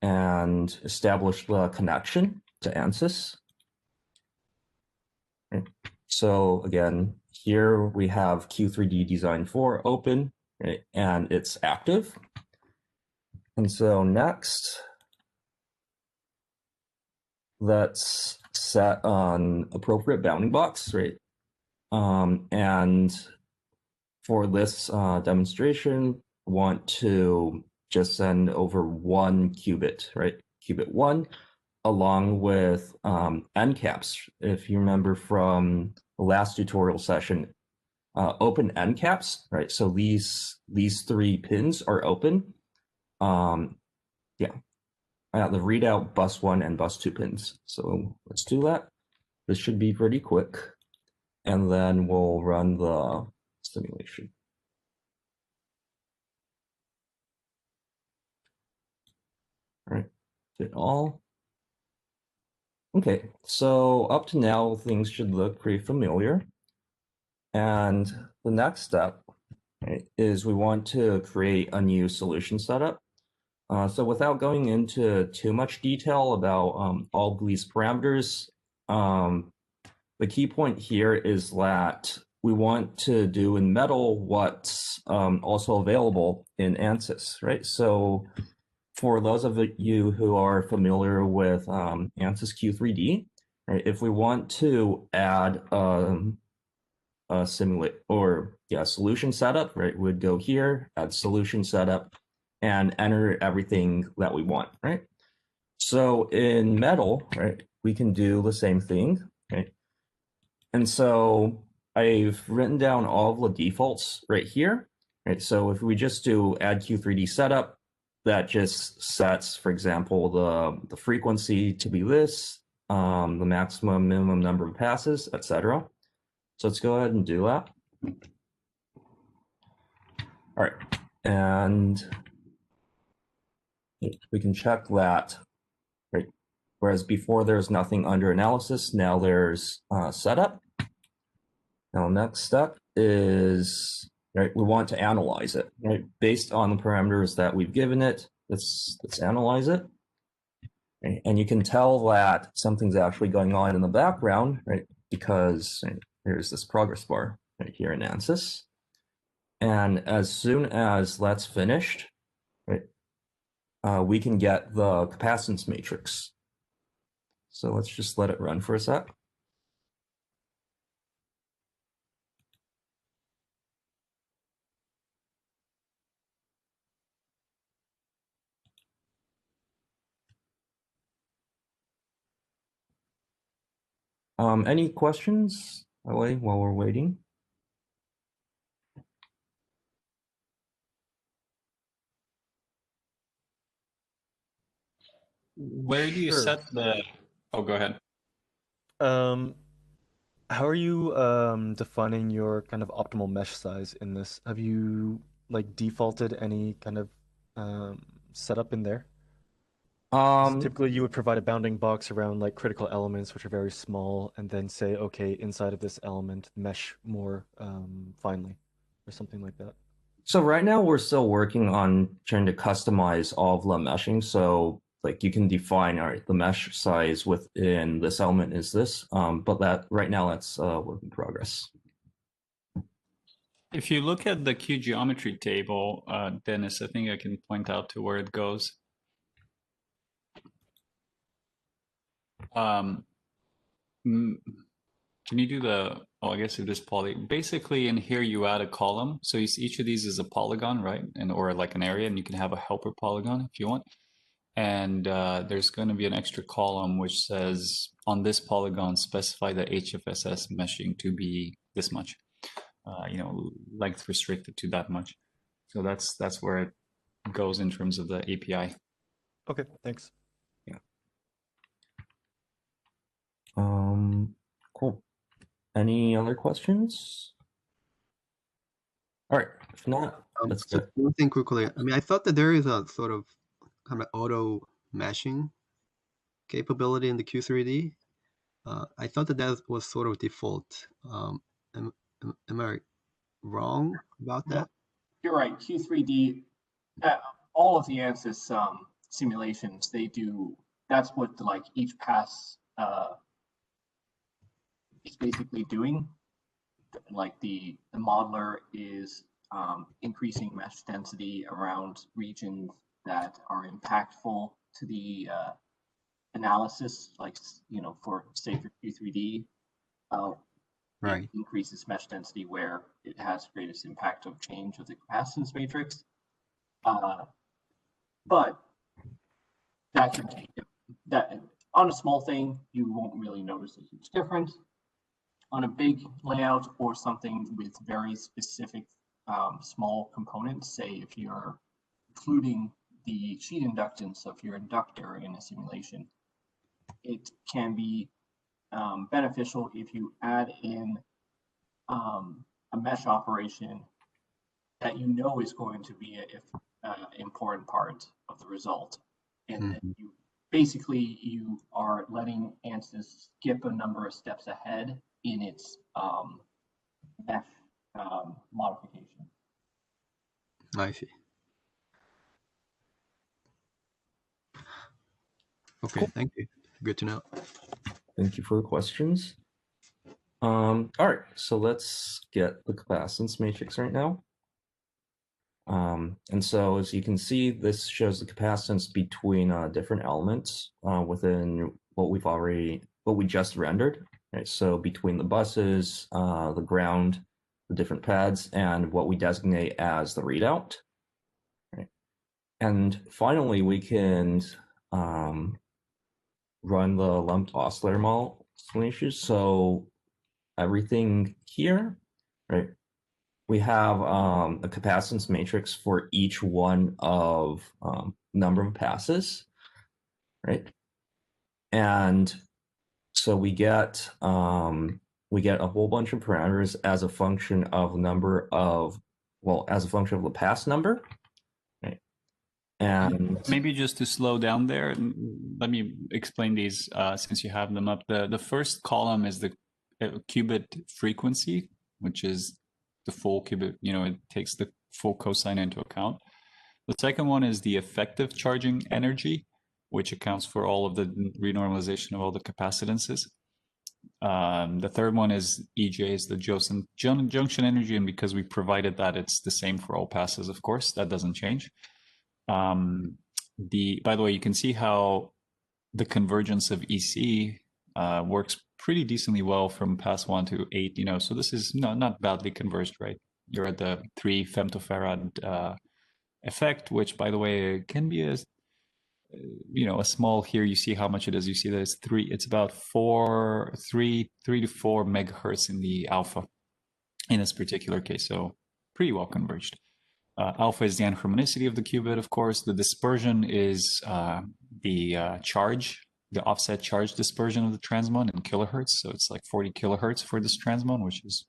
and establish the connection to ANSYS. Right. So again, here we have Q3D Design 4 open, right, and it's active. And so next, let's set an appropriate bounding box, right? And for this demonstration, want to just send over one qubit, right? Qubit 1, along with end caps. If you remember from the last tutorial session, open end caps, right? So these 3 pins are open. The readout bus 1 and bus 2 pins. So let's do that. This should be pretty quick. And then we'll run the simulation. All right, did all. Okay, so up to now, things should look pretty familiar. And the next step, right, is we want to create a new solution setup. So without going into too much detail about all these parameters, the key point here is that we want to do in metal what's also available in ANSYS, right? So for those of you who are familiar with ANSYS Q3D, right, if we want to add a solution setup, right, we'd go here, add solution setup, and enter everything that we want, right? So in metal, right, we can do the same thing, right? And so I've written down all of the defaults right here, right? So if we just do add Q3D setup, that just sets, for example, the frequency to be this, the maximum, minimum number of passes, etc. So let's go ahead and do that. All right, and we can check that, right? Whereas before there's nothing under analysis, now there's setup. Now, next step is, right, we want to analyze it, right? Based on the parameters that we've given it, let's analyze it. Right? And you can tell that something's actually going on in the background, right? Because right, there's this progress bar right here in ANSYS. And as soon as that's finished, right, we can get the capacitance matrix. So let's just let it run for a sec. Any questions while we're waiting? Where do you Sure. set the? Oh, go ahead. How are you defining your kind of optimal mesh size in this? Have you like defaulted any kind of setup in there? 'Cause typically you would provide a bounding box around like critical elements, which are very small, and then say, okay, inside of this element, mesh more finely, or something like that. So right now we're still working on trying to customize all of the meshing. So like you can define, all right, the mesh size within this element is this, but that right now that's work in progress. If you look at the Q geometry table, Dennis, I think I can point out to where it goes. Can you do the, oh, I guess it is poly. Basically in here you add a column. So you see each of these is a polygon, right? And or like an area, and you can have a helper polygon if you want. And there's going to be an extra column which says on this polygon specify the HFSS meshing to be this much. You know, length restricted to that much. So that's where it goes in terms of the API. Okay, thanks. Yeah. Cool. Any other questions? All right. If not, let's So go. one thing quickly. I mean, I thought that there is a sort of kind of auto meshing capability in the Q3D. I thought that that was sort of default. Am I wrong about that? You're right. Q3D, all of the ANSYS simulations, they do. That's what like each pass is basically doing. Like the modeler is increasing mesh density around regions that are impactful to the analysis, like, you know, for say for Q3D, Right. it increases mesh density where it has greatest impact of change of the capacitance matrix. But that can take that on a small thing, you won't really notice a huge difference. On a big layout or something with very specific small components, say if you're including the sheet inductance of your inductor in a simulation, it can be beneficial if you add in a mesh operation that you know is going to be an important part of the result. And then you basically you are letting ANSYS skip a number of steps ahead in its mesh modification. I see. Okay, Cool. thank you. Good to know. Thank you for the questions. All right, so let's get the capacitance matrix right now. And so as you can see, this shows the capacitance between different elements within what we just rendered. Right? So between the buses, the ground, the different pads, and what we designate as the readout. Right? And finally, we can run the lumped oscillator model simulation. So everything here, right? We have a capacitance matrix for each one of number of passes, right? And so we get a whole bunch of parameters as a function of the number of, well, as a function of the pass number, right? And maybe just to slow down there, let me explain these since you have them up. The first column is the qubit frequency, which is the full qubit, you know, it takes the full cosine into account. The second one is the effective charging energy, which accounts for all of the renormalization of all the capacitances. The third one is EJ, is the junction energy, and because we provided that, it's the same for all passes, of course, that doesn't change. By the way, you can see how the convergence of EC works pretty decently well from pass 1 to 8, you know, so this is not badly converged, right? You're at the 3 femtofarad effect, which, by the way, can be a, you know, a small, here you see how much it is. You see that it's about 3 to 4 megahertz in the alpha in this particular case, so pretty well converged. Alpha is the anharmonicity of the qubit, of course. The dispersion is the charge, the offset charge dispersion of the transmon in kilohertz. So it's like 40 kilohertz for this transmon, which is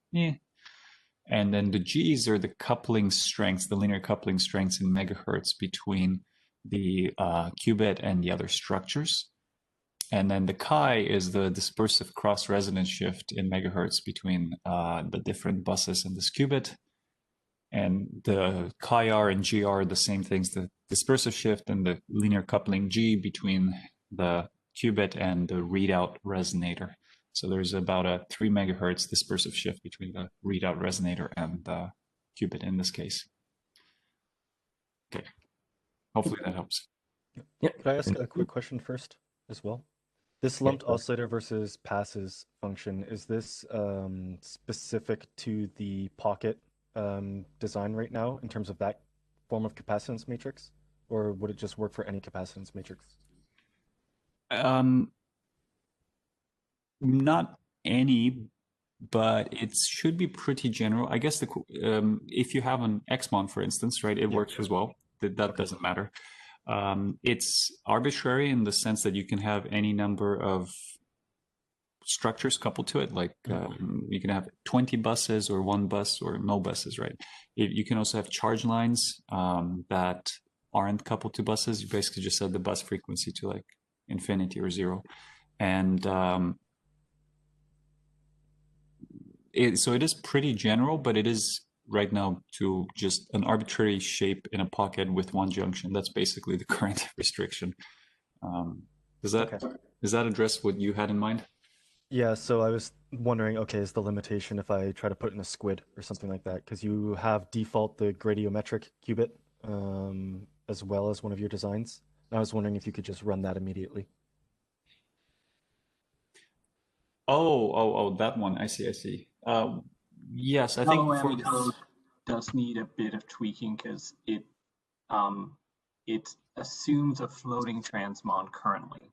And then the G's are the coupling strengths, the linear coupling strengths in megahertz between the qubit and the other structures. And then the chi is the dispersive cross resonance shift in megahertz between the different buses in this qubit. and the chi-r and gr are the same things, the dispersive shift and the linear coupling G between the qubit and the readout resonator. So there's about a 3 megahertz dispersive shift between the readout resonator and the qubit in this case. Okay, hopefully that helps. Yeah. Could I ask a quick question first as well? This lumped oscillator versus passes function, is this specific to the pocket design right now in terms of that form of capacitance matrix? Or would it just work for any capacitance matrix? Not any, but it should be pretty general. I guess if you have an Xmon, for instance, right, it works as well. That doesn't matter. It's arbitrary in the sense that you can have any number of structures coupled to it. Like you can have 20 buses or 1 bus or no buses, right? You can also have charge lines that aren't coupled to buses. You basically just set the bus frequency to like infinity or 0. And so it is pretty general, but it is right now to just an arbitrary shape in a pocket with 1 junction. That's basically the current restriction. Does that address what you had in mind? Yeah, so I was wondering, okay, is the limitation if I try to put in a squid or something like that? Because you have default the gradiometric qubit as well as one of your designs. And I was wondering if you could just run that immediately. Oh, that one. I see. Yes, I think for LOM code does need a bit of tweaking because it assumes a floating transmon currently.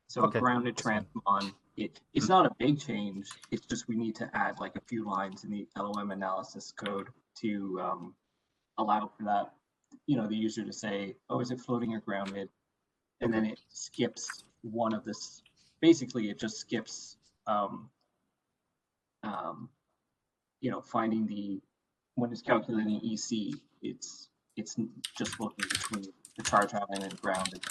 So a grounded transmon, it's not a big change. It's just we need to add like a few lines in the LOM analysis code to allow for that, the user to say, oh, is it floating or grounded? And then it skips one of this. Basically, it just skips, finding when it's calculating EC, it's just looking between the charge island and grounded.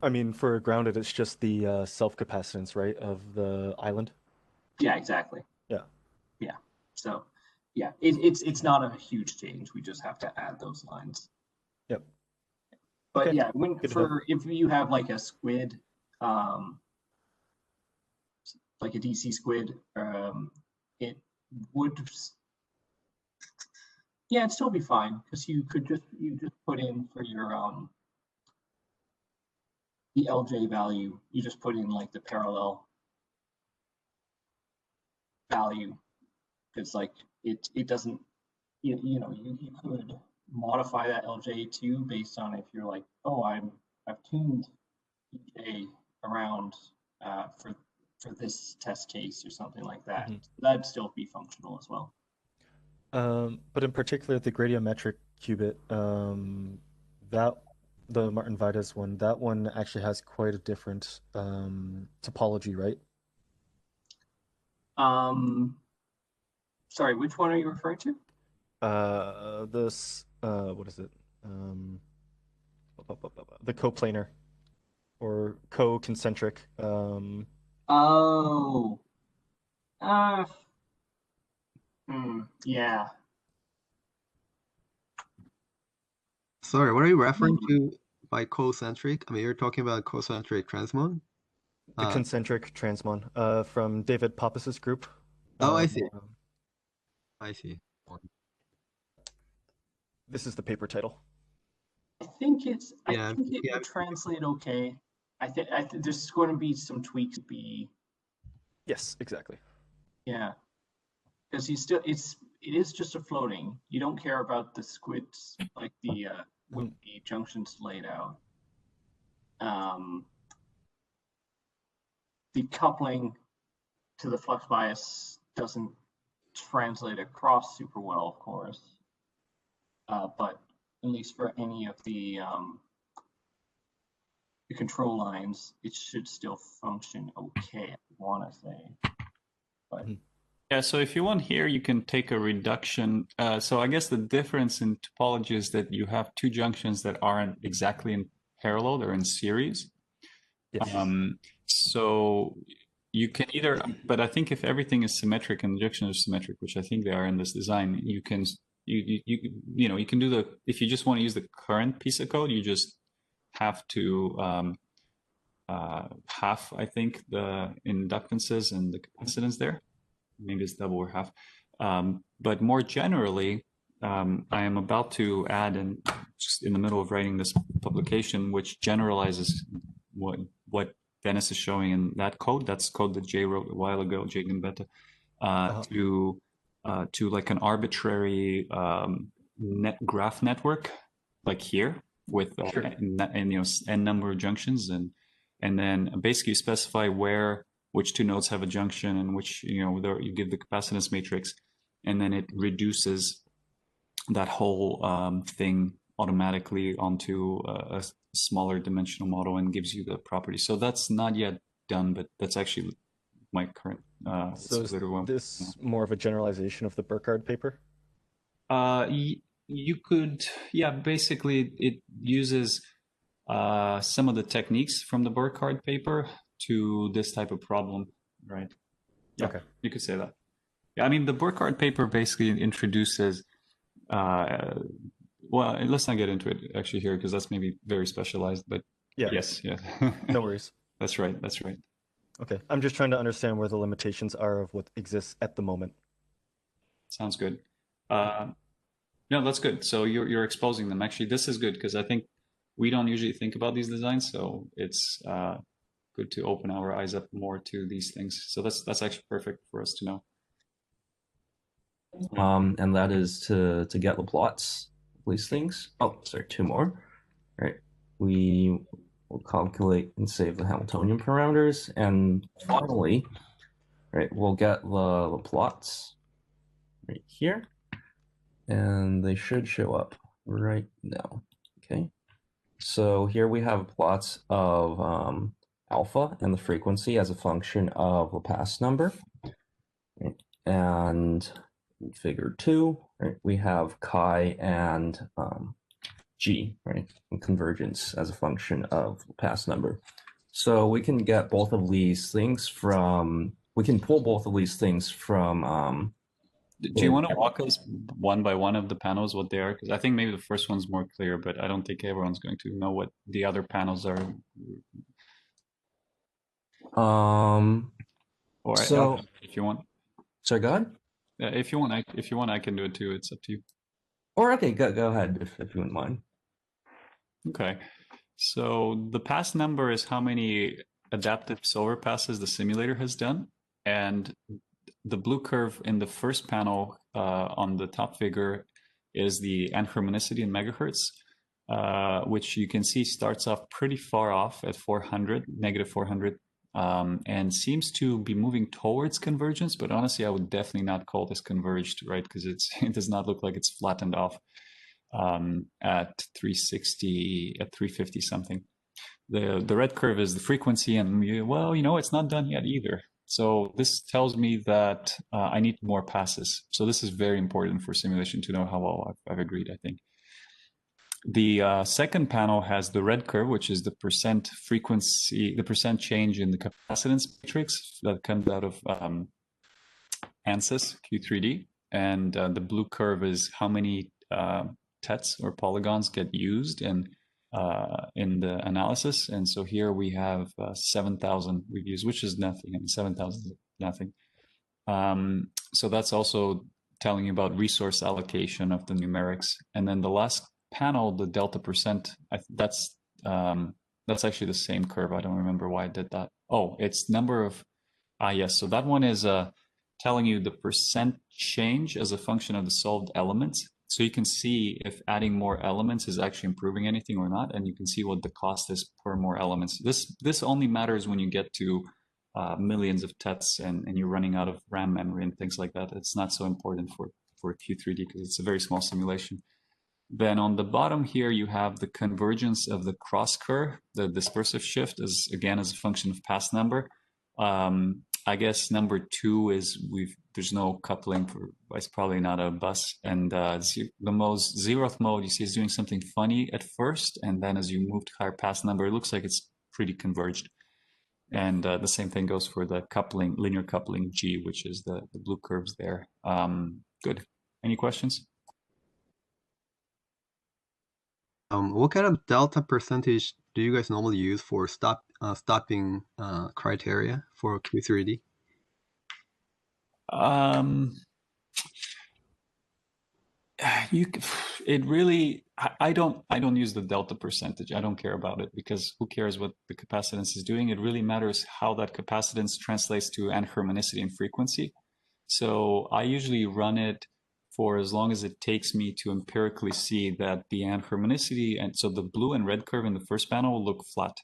I mean, for grounded, it's just the self-capacitance, right, of the island? Yeah, exactly. Yeah. So, yeah, it's not a huge change. We just have to add those lines. Yep. But okay. Yeah, if you have like a squid, like a DC squid, it would, it'd still be fine because you just put in for your the LJ value, you just put in like the parallel value. It's like it doesn't, you could modify that LJ too based on if you're like, oh, I've tuned EJ around for this test case or something like that. That'd still be functional as well. But in particular, the gradiometric qubit, the Martin Vidas one, that one actually has quite a different topology, right? Sorry, which one are you referring to? What is it? The coplanar or co-concentric. Yeah. Sorry, what are you referring to by concentric? I mean, you're talking about concentric transmon? The concentric transmon from David Pappas's group. Oh, I see. I see. This is the paper title. I think it would translate okay. I think there's going to be some tweaks. Yes, exactly. Yeah, because it is just a floating. You don't care about the squids, like with the junctions laid out. The coupling to the flux bias doesn't translate across super well, of course. But at least for any of the control lines, it should still function okay, I want to say. But yeah, so if you want here, you can take a reduction. So I guess the difference in topology is that you have 2 junctions that aren't exactly in parallel, they're in series. Yes. So You can either, but I think if everything is symmetric and the junctions are symmetric, which I think they are in this design, you can you can do the, if you just want to use the current piece of code, you just have to half, I think, the inductances and the capacitance there. Maybe it's double or half. But more generally, I am about to add, and just in the middle of writing this publication, which generalizes what Dennis is showing in that code. That's code that Jay wrote a while ago, Jay Gambetta, to like an arbitrary graph network, like here with n number of junctions, and then basically specify which two nodes have a junction and which you give the capacitance matrix, and then it reduces that whole thing automatically onto a smaller dimensional model and gives you the property. So that's not yet done, but that's actually my current So is this more of a generalization of the Burkhardt paper? You could, yeah, basically it uses some of the techniques from the Burkhardt paper to this type of problem, right? Yeah, okay. You could say that. Yeah, I mean, the Burkhardt paper basically introduces, well, let's not get into it actually here because that's maybe very specialized, but yeah. Yes, yeah. No worries. That's right, that's right. Okay, I'm just trying to understand where the limitations are of what exists at the moment. Sounds good. No, that's good. So you're exposing them. Actually, this is good because I think we don't usually think about these designs, so it's good to open our eyes up more to these things. So that's actually perfect for us to know. And that is to get the plots of these things. Oh, sorry, two more. Right. We will calculate and save the Hamiltonian parameters, and finally, right, we'll get the plots right here, and they should show up right now. Okay. So here we have plots of alpha and the frequency as a function of the pass number. Right? And in figure 2, right, we have chi and g, right, and convergence as a function of the pass number. So we can get both of these things from, we can pull both of these things from. Do you want to walk us one by one of the panels, what they are? Because I think maybe the first one's more clear, but I don't think everyone's going to know what the other panels are. Or so if you want. Sorry, go ahead. If you want, I can do it too. It's up to you. Or okay, go ahead if you wouldn't mind. Okay, so the pass number is how many adaptive solver passes the simulator has done, and the blue curve in the first panel on the top figure is the anharmonicity in megahertz, which you can see starts off pretty far off at 400, negative 400, and seems to be moving towards convergence. But honestly, I would definitely not call this converged, right? Because it does not look like it's flattened off at 360, at 350 something. The red curve is the frequency, and well, it's not done yet either. So this tells me that I need more passes. So this is very important for simulation to know how well I've agreed, I think. The second panel has the red curve, which is the percent frequency, the percent change in the capacitance matrix that comes out of ANSYS Q3D. And the blue curve is how many tets or polygons get used in the analysis. And so here we have 7,000 we've used, which is nothing. I mean, 7,000 is nothing. So that's also telling you about resource allocation of the numerics. And then the last panel, the delta percent, that's actually the same curve. I don't remember why I did that. Oh, it's number of, yes. So that one is telling you the percent change as a function of the solved elements. So you can see if adding more elements is actually improving anything or not, and you can see what the cost is per more elements. This only matters when you get to millions of tets and you're running out of RAM memory and things like that. It's not so important for Q3D because it's a very small simulation. Then on the bottom here, you have the convergence of the cross curve, the dispersive shift as a function of pass number. I guess number 2 is there's no coupling it's probably not a bus. And the most zeroth mode you see is doing something funny at first, and then as you move to higher pass number, it looks like it's pretty converged. And the same thing goes for the coupling, linear coupling G, which is the blue curves there. Good. Any questions? What kind of delta percentage do you guys normally use for stopping criteria for Q3D? It really, I don't use the delta percentage. I don't care about it because who cares what the capacitance is doing? It really matters how that capacitance translates to anharmonicity and frequency. So I usually run it for as long as it takes me to empirically see that the anharmonicity, and so the blue and red curve in the first panel will look flat.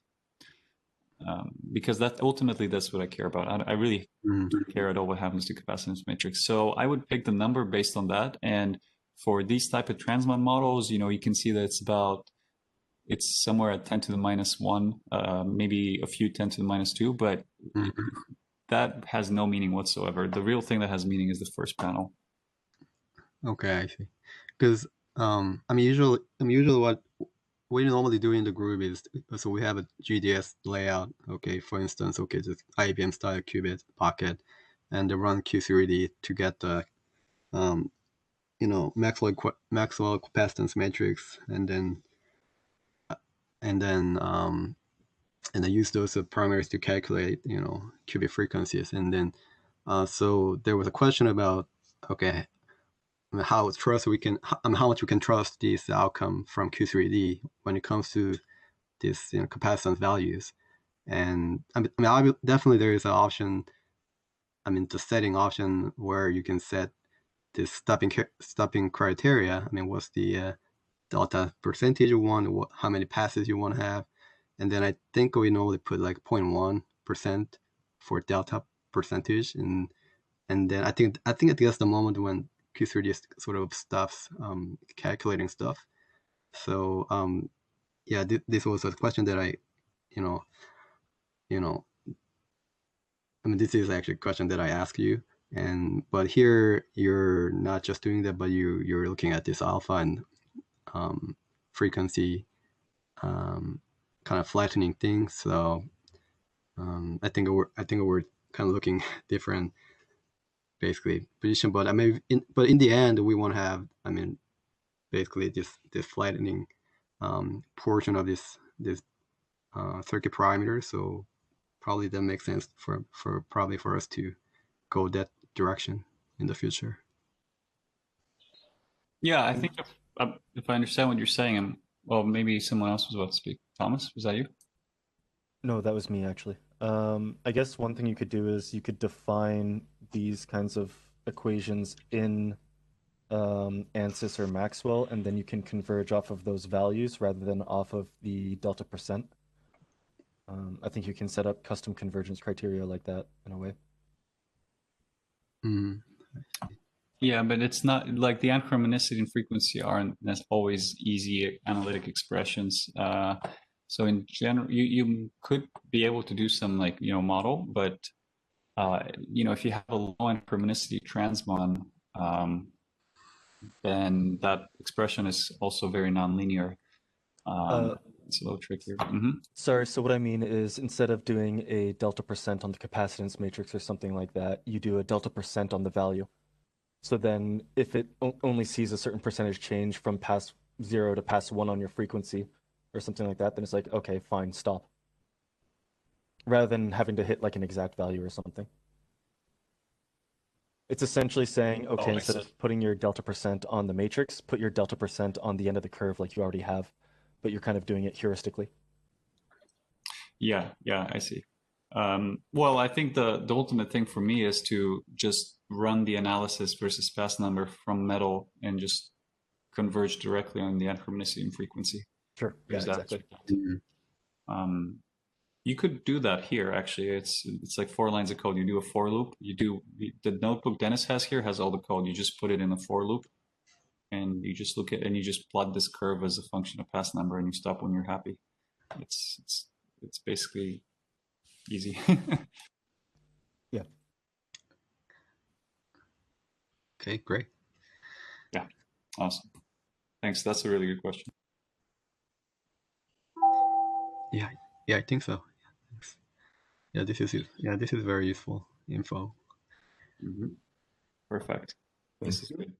Because that's what I care about. I really don't care at all what happens to capacitance matrix. So I would pick the number based on that. And for these type of transmon models, you can see that it's somewhere at 10 to the minus 1, maybe a few 10 to the minus 2, but that has no meaning whatsoever. The real thing that has meaning is the first panel. Okay, I see. Because usually what we normally do in the group is, so we have a GDS layout. Okay, for instance, just IBM style qubit pocket, and they run Q3D to get the Maxwell capacitance matrix, and then use those parameters to calculate qubit frequencies, and then so there was a question about how much we can trust this outcome from Q3D when it comes to this capacitance values. And definitely there is an option, the setting option where you can set this stopping criteria. What's the delta percentage you want, how many passes you want to have, and then I think we normally put like 0.1% for delta percentage, and then I think that's the moment when Q3D sort of stops calculating stuff. So this was a question that I, this is actually a question that I asked you, but here you're not just doing that, but you're looking at this alpha and frequency kind of flattening thing. So I think we're kind of looking different, basically position. But but in the end, we want to have basically this flattening portion of this circuit parameter. So probably that makes sense for us to go that direction in the future. Yeah, I think if I understand what you're saying, well, maybe someone else was about to speak. Thomas, was that you? No, that was me actually. I guess one thing you could do is you could define these kinds of equations in ANSYS or Maxwell, and then you can converge off of those values rather than off of the delta percent. I think you can set up custom convergence criteria like that in a way. Yeah, but it's not like the anharmonicity and frequency aren't always easy analytic expressions. So in general, you could be able to do some model, but if you have a low anharmonicity transmon, then that expression is also very nonlinear. It's a little trickier. Sorry, so what I mean is instead of doing a delta percent on the capacitance matrix or something like that, you do a delta percent on the value. So then if it only sees a certain percentage change from pass 0 to pass 1 on your frequency or something like that, then it's like, okay, fine, stop. Rather than having to hit like an exact value or something. It's essentially saying, okay, instead of putting your delta percent on the matrix, put your delta percent on the end of the curve like you already have, but you're kind of doing it heuristically. Yeah, I see. Well, I think the ultimate thing for me is to just run the analysis versus pass number from metal and just converge directly on the anharmonicity and frequency. Sure. Yeah, exactly. You could do that here. Actually, it's like 4 lines of code. You do a for loop. The notebook Dennis has here has all the code. You just put it in a for loop, and you just look at and you just plot this curve as a function of pass number, and you stop when you're happy. It's basically easy. Yeah. Okay, great. Yeah, awesome. Thanks. That's a really good question. Yeah, I think so. Thanks. Yeah, this is very useful info. Perfect. This is good.